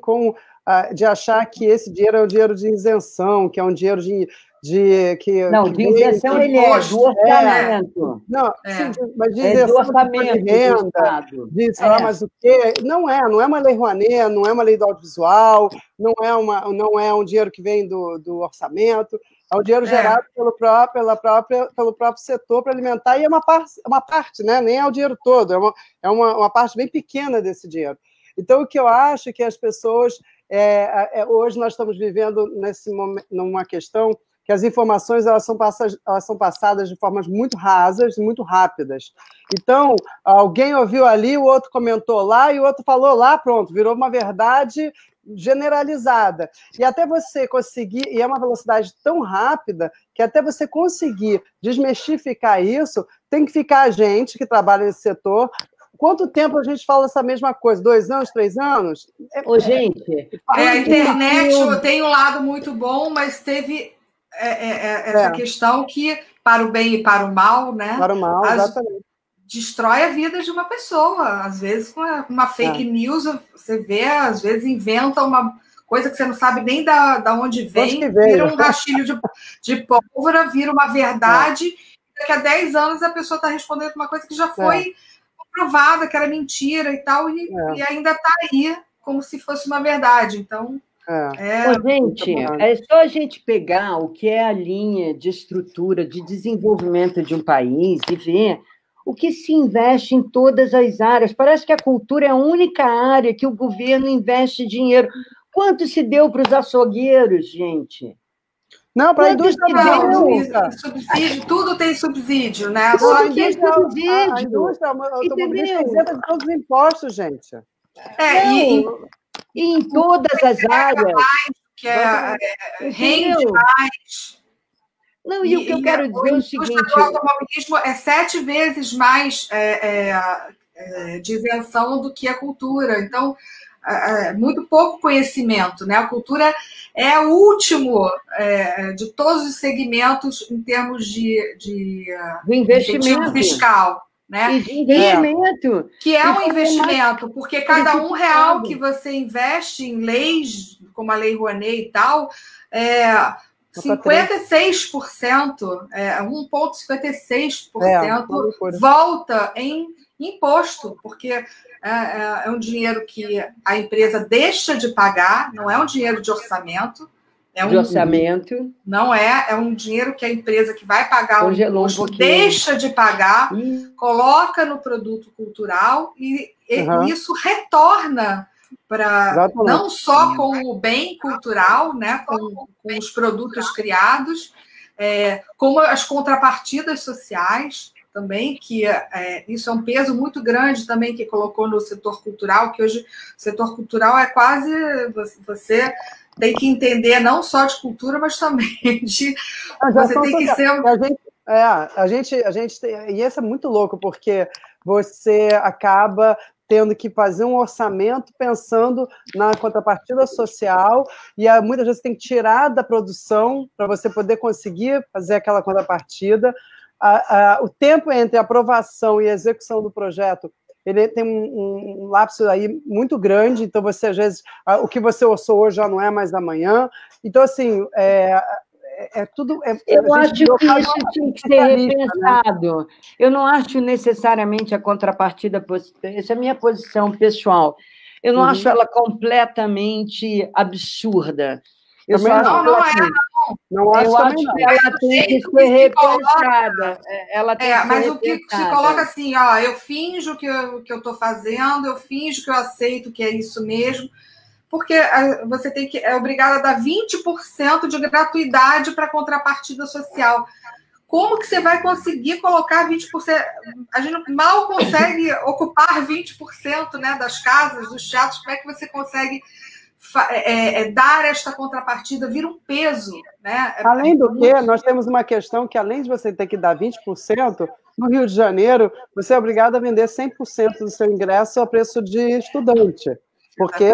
de achar que esse dinheiro é um dinheiro de isenção, que é um dinheiro de isenção ele é do orçamento. Sim, mas de isenção do orçamento de renda, mas o quê? Não é uma lei Rouanet, não é uma lei do audiovisual, não é um dinheiro que vem do orçamento, é um dinheiro gerado pelo próprio setor para alimentar, e é uma parte, né? Nem é o dinheiro todo, é uma parte bem pequena desse dinheiro. Então, o que eu acho é que as pessoas... hoje nós estamos vivendo nesse momento, numa questão que as informações elas são passadas de formas muito rasas e muito rápidas. Então, alguém ouviu ali, o outro comentou lá, e o outro falou lá, pronto, virou uma verdade generalizada. E até você conseguir, e é uma velocidade tão rápida, que até você conseguir desmistificar isso, tem que ficar a gente que trabalha nesse setor. Quanto tempo a gente fala essa mesma coisa? 2 anos, 3 anos? Gente... A internet tem um lado muito bom, mas teve essa questão que, para o bem e para o mal, né? Para o mal, exatamente. Destrói a vida de uma pessoa. Às vezes, com uma fake news, você vê, às vezes inventa uma coisa que você não sabe nem da onde vem, vira um rastilho de pólvora, vira uma verdade, e daqui a 10 anos a pessoa está respondendo uma coisa que já foi provada, que era mentira e tal, e ainda está aí como se fosse uma verdade. Então, gente, é só a gente pegar o que é a linha de estrutura de desenvolvimento de um país e ver o que se investe em todas as áreas. Parece que a cultura é a única área que o governo investe dinheiro. Quanto se deu para os açougueiros, gente? Não, para a indústria não. Subsídio, tudo tem subsídio, né? Tudo tem subsídio. A indústria automobilística isenta de todos os impostos, gente. E em todas as áreas. Que rende mais. Não, e o que eu quero dizer é o seguinte... O automobilismo é 7 vezes mais de isenção do que a cultura. Então, muito pouco conhecimento, né? A cultura é o último de todos os segmentos em termos de investimento fiscal. Né? E de investimento. Que é um investimento, porque cada R$1 que você investe em leis, como a Lei Rouanet e tal, 56%, 1,56% volta em imposto, porque é um dinheiro que a empresa deixa de pagar, não é um dinheiro de orçamento. Não é um dinheiro que a empresa que vai pagar o imposto deixa de pagar, coloca no produto cultural e isso retorna para não só com o bem cultural, né, com os produtos criados, como as contrapartidas sociais também, que isso é um peso muito grande também que colocou no setor cultural, que hoje o setor cultural é quase... Você tem que entender não só de cultura, mas também de... Você tem que ser... A gente tem, e isso é muito louco, porque você acaba tendo que fazer um orçamento pensando na contrapartida social, e muitas vezes tem que tirar da produção para você poder conseguir fazer aquela contrapartida. O tempo entre a aprovação e a execução do projeto, ele tem um lapso aí muito grande, então você, às vezes, o que você orçou hoje já não é mais amanhã. Então, assim, tudo... Eu acho que isso tinha que ser repensado. Né? Eu não acho necessariamente a contrapartida... Essa é a minha posição pessoal. Eu não acho ela completamente absurda. Eu só acho eu acho que ela tem que ser repensada. Mas o que se coloca assim, eu finjo que eu estou fazendo, eu finjo que eu aceito que é isso mesmo, porque você é obrigada a dar 20% de gratuidade para contrapartida social. Como que você vai conseguir colocar 20%? A gente mal consegue ocupar 20%, né, das casas, dos teatros. Como é que você consegue dar esta contrapartida? Vira um peso, né? Além do que, nós temos uma questão que, além de você ter que dar 20%, no Rio de Janeiro, você é obrigado a vender 100% do seu ingresso a preço de estudante. Porque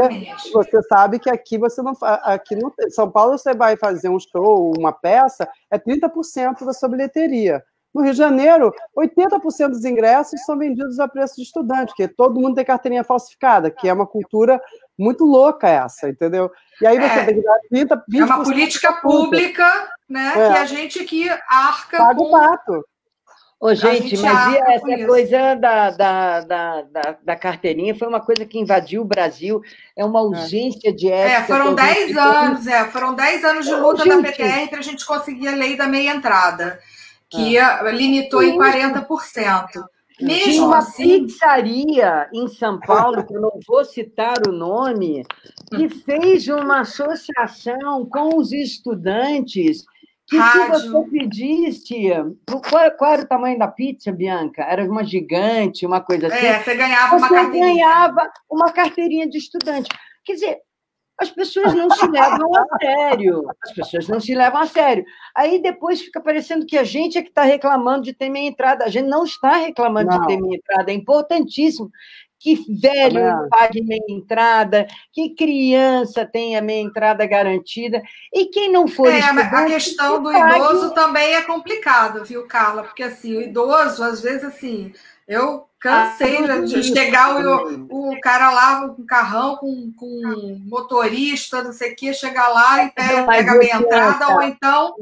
você sabe que aqui você não. Aqui no São Paulo, você vai fazer um show, uma peça, é 30% da sua bilheteria. No Rio de Janeiro, 80% dos ingressos são vendidos a preço de estudante, porque todo mundo tem carteirinha falsificada, que é uma cultura muito louca essa, entendeu? E aí você tem que dar 20%. É uma política pública, né? Que a gente que arca paga o pato. Ô, gente, mas essa coisa da carteirinha foi uma coisa que invadiu o Brasil, é uma urgência de ética. Foram 10 anos, foram 10 anos de luta da PTR para a gente conseguir a lei da meia entrada, que limitou em 40%. Tinha uma pizzaria em São Paulo, que eu não vou citar o nome, que fez uma associação com os estudantes. Que se você pedisse... Qual era o tamanho da pizza, Bianca? Era uma gigante, uma coisa assim. Você ganhava uma carteirinha. Você ganhava uma carteirinha de estudante. Quer dizer, as pessoas não se levam a sério. As pessoas não se levam a sério. Aí depois fica parecendo que a gente é que está reclamando de ter meia entrada. A gente não está reclamando de ter meia entrada. É importantíssimo que velho pague meia entrada, que criança tenha meia entrada garantida, e quem não for estudante... A questão do idoso também é complicado, viu, Carla? Porque, assim, o idoso, às vezes, assim, eu cansei de chegar o cara lá com carrão, com motorista, não sei o quê, chegar lá e pega a meia entrada, ou então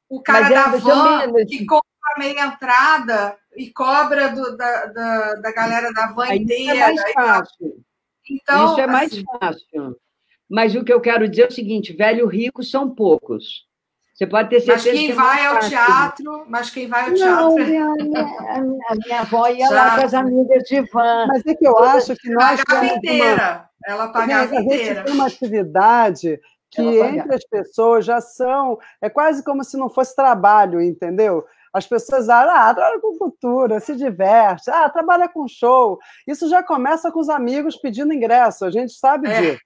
o cara da van que compra a meia entrada e cobra da galera da van inteira. Isso é mais fácil. Então, isso é mais fácil. Mas o que eu quero dizer é o seguinte, velho rico são poucos. Você pode ter certeza. Mas quem vai ao teatro... Não, a minha avó ia lá com as amigas de van. Mas é que eu acho que nós... Ela pagava inteira. A gente tem uma atividade que entre as pessoas já são... É quase como se não fosse trabalho, entendeu? As pessoas trabalha com cultura, se diverte, trabalha com show. Isso já começa com os amigos pedindo ingresso, a gente sabe disso.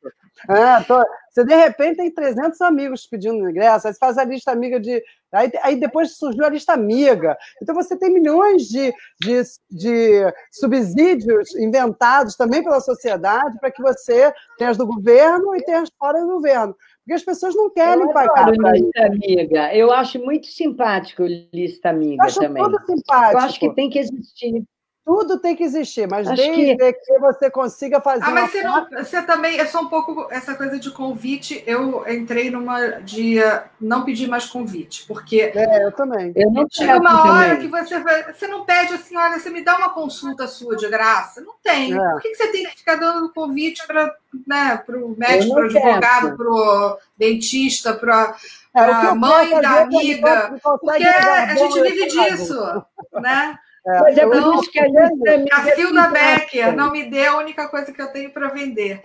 Você, de repente, tem 300 amigos pedindo ingresso, aí você faz a lista amiga de... Aí depois surgiu a lista amiga. Então, você tem milhões de subsídios inventados também pela sociedade para que você tenha as do governo e tenha as fora do governo. Porque as pessoas não querem pagar. Lista amiga. Eu acho muito simpático lista amiga também. Tudo simpático. Eu acho que tem que existir. Tudo tem que existir, mas desde que você consiga fazer. Mas você também, é só um pouco essa coisa de convite. Eu entrei numa de não pedir mais convite, porque. Eu também. Eu não chega uma hora que você não pede assim, olha, você me dá uma consulta sua de graça? Não tem. Por que você tem que ficar dando convite para o médico, para o advogado, para o dentista, para a mãe da amiga? Porque a gente vive disso, né? Mas é por isso que a Cilda Becker não me dê a única coisa que eu tenho para vender.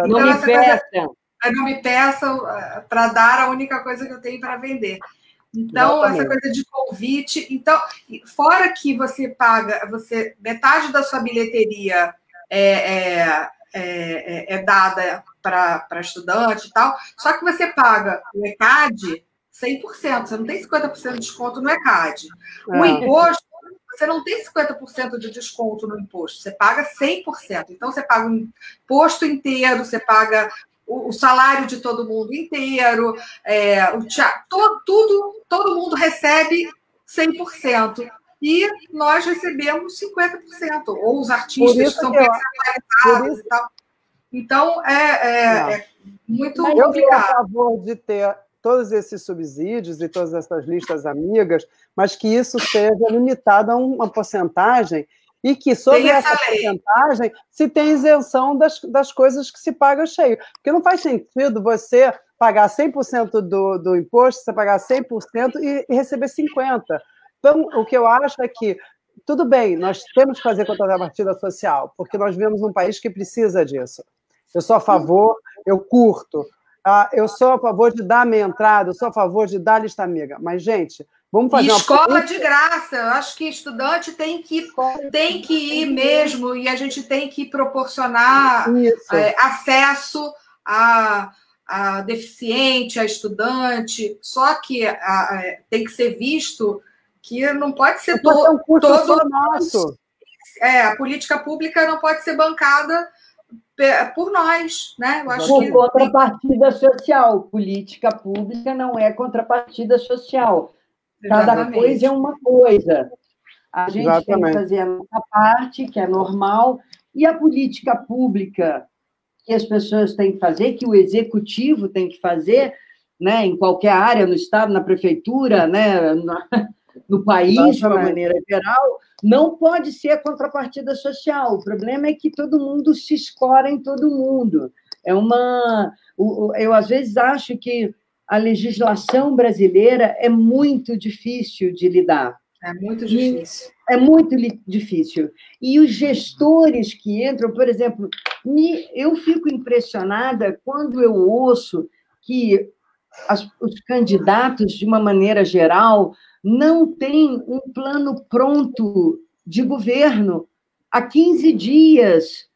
Não me peçam para dar a única coisa que eu tenho para vender. Então, essa coisa de convite. Então, fora que você paga, metade da sua bilheteria é dada para estudante e tal, só que você paga o ECAD 100%, você não tem 50% de desconto no ECAD. O imposto, você não tem 50% de desconto no imposto, você paga 100%. Então, você paga o imposto inteiro, você paga o salário de todo mundo inteiro, todo mundo recebe 100%. E nós recebemos 50%, ou os artistas que são personalizados e tal. Então, é muito complicado. Eu sou a favor de ter todos esses subsídios e todas essas listas amigas, mas que isso seja limitado a uma porcentagem e que sobre essa porcentagem se tem isenção das coisas que se paga cheio. Porque não faz sentido você pagar 100% do imposto, você pagar 100% e receber 50%. Então, o que eu acho é que, tudo bem, nós temos que fazer contrapartida social, porque nós vivemos num país que precisa disso. Eu sou a favor eu curto. Eu sou a favor de dar meia entrada, eu sou a favor de dar lista amiga. Mas, gente, vamos fazer uma escola de graça. Eu acho que estudante tem que ir mesmo, e a gente tem que proporcionar acesso a deficiente, a estudante. Só que tem que ser visto que não pode ser todo nosso. A política pública não pode ser bancada por nós, né? Eu acho por contrapartida social. Política pública não é contrapartida social. Cada coisa é uma coisa. A gente tem que fazer a nossa parte, que é normal, e a política pública que as pessoas têm que fazer, que o executivo tem que fazer, né, em qualquer área, no Estado, na prefeitura, né, no país, de uma maneira geral, não pode ser a contrapartida social. O problema é que todo mundo se escora em todo mundo. Eu, às vezes, acho que a legislação brasileira é muito difícil de lidar. É muito difícil. É muito difícil. E os gestores que entram, por exemplo, eu fico impressionada quando eu ouço que os candidatos, de uma maneira geral, não têm um plano pronto de governo há 15 dias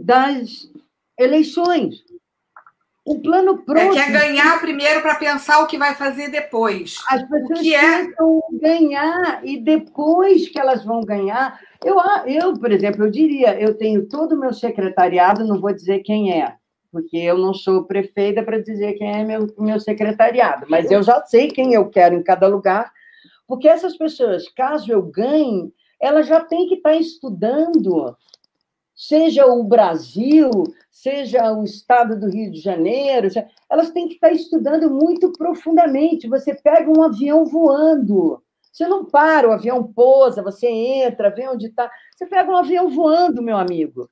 das eleições. O plano pronto... Quer ganhar primeiro para pensar o que vai fazer depois. As pessoas tentam ganhar, e depois que elas vão ganhar... Eu, por exemplo, eu diria, eu tenho todo o meu secretariado, não vou dizer quem é, porque eu não sou prefeita para dizer quem é meu secretariado, mas eu já sei quem eu quero em cada lugar, porque essas pessoas, caso eu ganhe, elas já têm que estar estudando, seja o Brasil, seja o estado do Rio de Janeiro, elas têm que estar estudando muito profundamente. Você pega um avião voando, você não para, o avião pousa, você entra, vê onde está. Você pega um avião voando, meu amigo.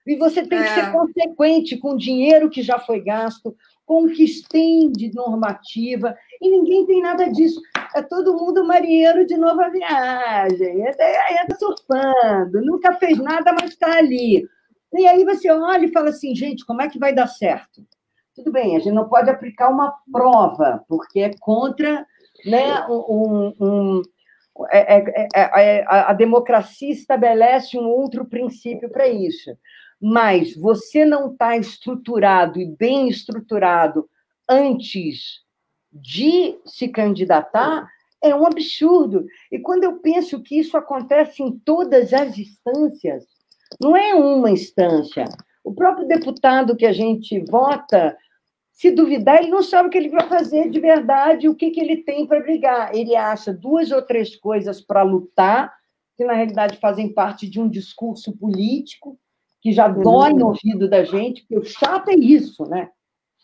E você tem que ser consequente com o dinheiro que já foi gasto, com o que tem de normativa, e ninguém tem nada disso. É todo mundo marinheiro de nova viagem, está surfando, nunca fez nada, mas está ali. E aí você olha e fala assim, gente, como é que vai dar certo? Tudo bem, a gente não pode aplicar uma prova, porque é contra, né, a democracia estabelece um outro princípio para isso. Mas você não está estruturado e bem estruturado antes de se candidatar, é um absurdo. E quando eu penso que isso acontece em todas as instâncias, não é uma instância. O próprio deputado que a gente vota, se duvidar, ele não sabe o que ele vai fazer de verdade, o que ele tem para brigar. Ele acha 2 ou 3 coisas para lutar, que, na realidade, fazem parte de um discurso político, que já dói no ouvido da gente, porque o chato é isso, né?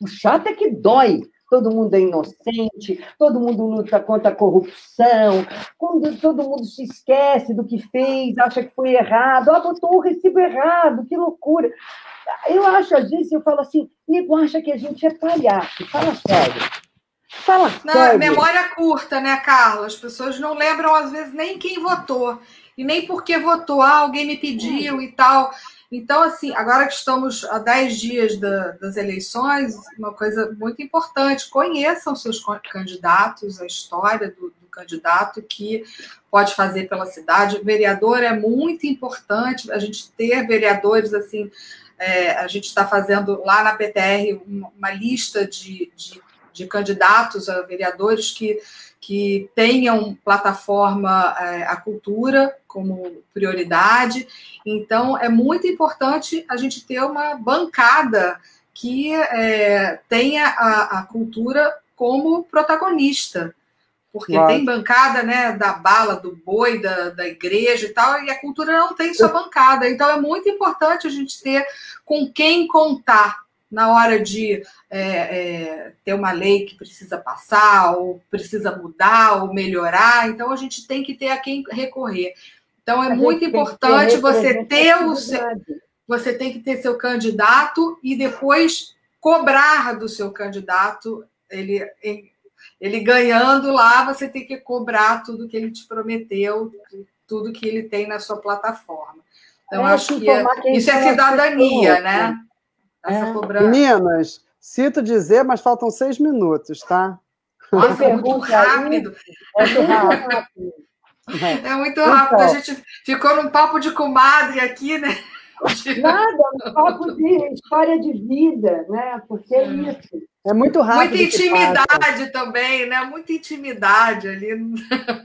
O chato é que dói. Todo mundo é inocente, todo mundo luta contra a corrupção, quando todo mundo se esquece do que fez, acha que foi errado, botou o recibo errado, que loucura. Eu acho, às vezes, eu falo assim, nego acha que a gente é palhaço, fala sério. Fala sério. Memória curta, né, Carla? As pessoas não lembram, às vezes, nem quem votou, e nem por que votou, alguém me pediu e tal... Então, assim, agora que estamos a 10 dias das eleições, uma coisa muito importante, conheçam seus candidatos, a história do candidato que pode fazer pela cidade. O vereador é muito importante, a gente ter vereadores, assim, a gente está fazendo lá na PTR uma lista de candidatos a vereadores que tenham plataforma a cultura como prioridade. Então, é muito importante a gente ter uma bancada que tenha a cultura como protagonista, porque tem bancada, né, da bala, do boi, da igreja e tal, e a cultura não tem sua bancada. Então, é muito importante a gente ter com quem contar na hora de ter uma lei que precisa passar, ou precisa mudar, ou melhorar. Então, a gente tem que ter a quem recorrer. Então, é muito importante você tem que ter seu candidato e depois cobrar do seu candidato. Ele ganhando lá, você tem que cobrar tudo que ele te prometeu, tudo que ele tem na sua plataforma. Então, acho que isso é cidadania, né? Meninas, Sinto dizer, mas faltam 6 minutos, tá? Nossa, é muito rápido. É muito rápido. É muito rápido. A gente ficou num papo de comadre aqui, né? Nada, um papo de história de vida, né? Porque é isso. É muito rápido. Muita intimidade também, né? Muita intimidade ali.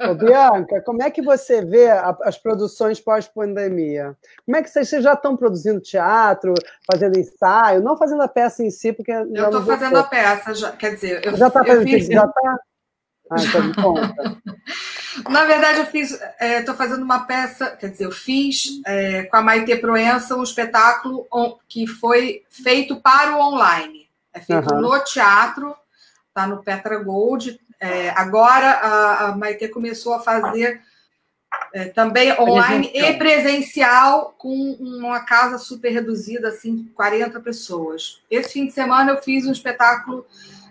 Ô, Bianca, como é que você vê as produções pós-pandemia? Como é que vocês já estão produzindo teatro, fazendo ensaio, não fazendo a peça em si, porque... Eu estou fazendo a peça, já, quer dizer... Já está fazendo isso? Já está? Ah, então me conta. Na verdade, estou fazendo uma peça, quer dizer, eu fiz com a Maitê Proença um espetáculo que foi feito para o online. É feito no teatro, está no Petra Gold. Agora a Maitê começou a fazer também online e presencial, com uma casa super reduzida, assim, 40 pessoas. Esse fim de semana eu fiz um espetáculo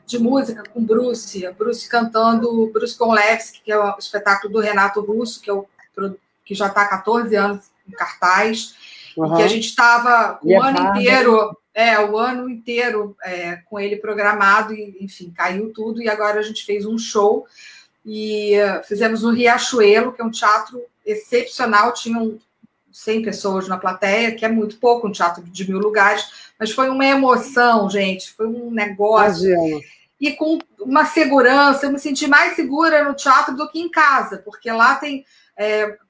de música com Bruce cantando Bruce Konlevski, que é o espetáculo do Renato Russo, que já está há 14 anos em cartaz, e que a gente estava o ano inteiro com ele programado, e, enfim, caiu tudo, e agora a gente fez um show, e fizemos no Riachuelo, que é um teatro excepcional, tinham 100 pessoas na plateia, que é muito pouco, um teatro de 1000 lugares, mas foi uma emoção, gente, foi um negócio. Imagina. E com uma segurança, eu me senti mais segura no teatro do que em casa, porque lá tem...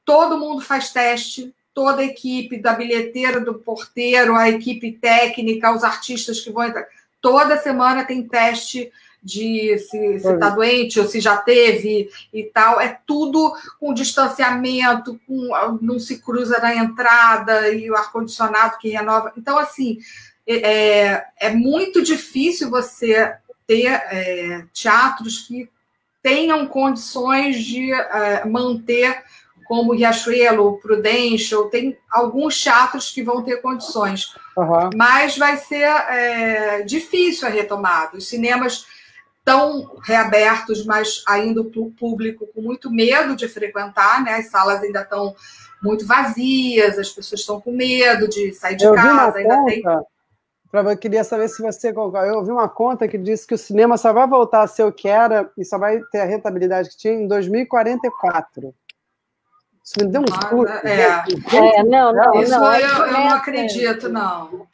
todo mundo faz teste, toda a equipe, da bilheteira, do porteiro, a equipe técnica, os artistas que vão entrar. Toda semana tem teste de se está doente ou se já teve e tal. É tudo com distanciamento, não se cruza na entrada, e o ar-condicionado que renova. Então, assim, é muito difícil você ter teatros que tenham condições de manter, como Riachuelo, Prudential, tem alguns teatros que vão ter condições, mas vai ser difícil a retomada. Os cinemas estão reabertos, mas ainda o público com muito medo de frequentar, né? As salas ainda estão muito vazias, as pessoas estão com medo de sair de casa. Eu queria saber se você... Eu ouvi uma conta que disse que o cinema só vai voltar a ser o que era e só vai ter a rentabilidade que tinha em 2044. Isso me deu um susto. Eu não acredito, não.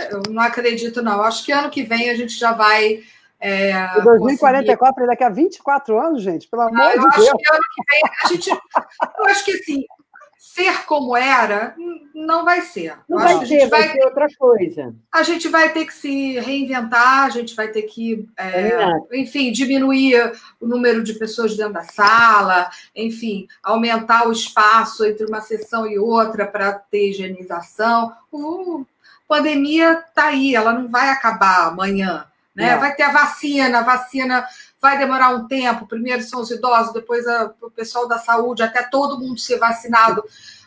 Eu não acredito, não. Acho que ano que vem a gente já vai... 2044, daqui a 24 anos, gente, pelo amor de Deus. Acho que ano que vem a gente... Eu acho que, assim, ser como era, não vai ser. Vai ser outra coisa. A gente vai ter que se reinventar, a gente vai ter que, enfim, diminuir o número de pessoas dentro da sala, enfim, aumentar o espaço entre uma sessão e outra para ter higienização. A pandemia está aí, ela não vai acabar amanhã. Né? Vai ter a vacina vai demorar um tempo, primeiro são os idosos, depois o pessoal da saúde, até todo mundo ser vacinado,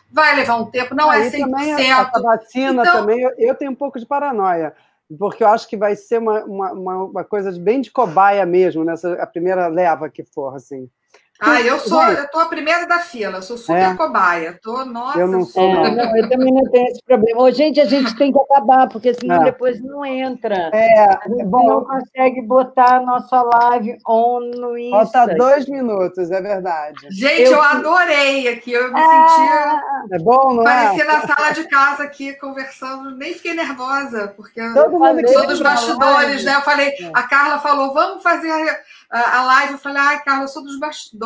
vai levar um tempo, não é 100%. Também a vacina também, eu tenho um pouco de paranoia, porque eu acho que vai ser uma coisa bem de cobaia mesmo, a primeira leva que for, assim. Eu tô a primeira da fila, eu sou super cobaia. Eu não sou, não. Eu também não tenho esse problema. Gente, a gente tem que acabar, porque senão depois não entra. A gente não consegue botar a nossa live on no Insta. Falta 2 minutos, é verdade. Gente, eu adorei aqui, eu me sentia... É bom, não parecia na sala de casa aqui, conversando, nem fiquei nervosa, porque todo mundo que sou dos bastidores, né? Eu falei, a Carla falou, vamos fazer a live, eu falei, Carla, eu sou dos bastidores.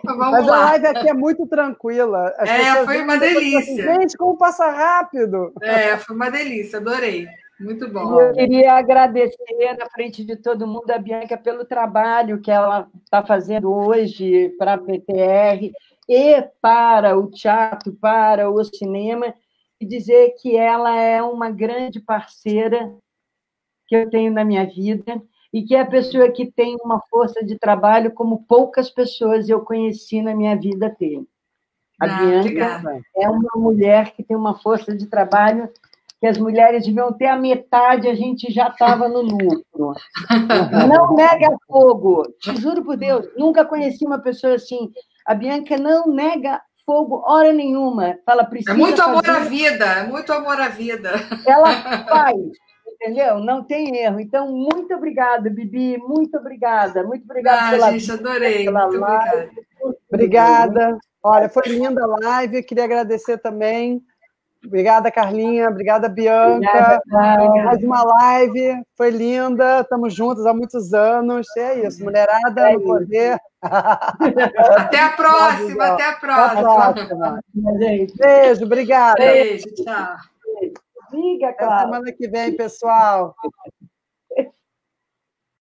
Mas a live aqui é muito tranquila. Foi uma delícia. Gente, como passa rápido. Foi uma delícia, adorei. Muito bom. Eu queria agradecer na frente de todo mundo a Bianca pelo trabalho que ela está fazendo hoje para a PTR e para o teatro, para o cinema, e dizer que ela é uma grande parceira que eu tenho na minha vida, e que é a pessoa que tem uma força de trabalho como poucas pessoas eu conheci na minha vida ter. A Bianca é uma mulher que tem uma força de trabalho que as mulheres deviam ter a metade, a gente já estava no lucro. Não nega fogo, te juro por Deus, nunca conheci uma pessoa assim. A Bianca não nega fogo hora nenhuma. Fala, precisa muito amor à vida, muito amor à vida. Ela faz. entendeu? Não tem erro. Então, muito obrigada, Bibi, muito obrigada. Muito obrigada pela gente, adorei. pela Muito live. Obrigada. Olha, foi linda a live. Queria agradecer também. Obrigada, Carlinha. Obrigada, Bianca. Mais uma live. Foi linda. Estamos juntos há muitos anos. É isso. Mulherada no poder. Até a próxima. Até a próxima. Beijo. Obrigada. Beijo. Tchau. Diga, Até semana que vem, pessoal.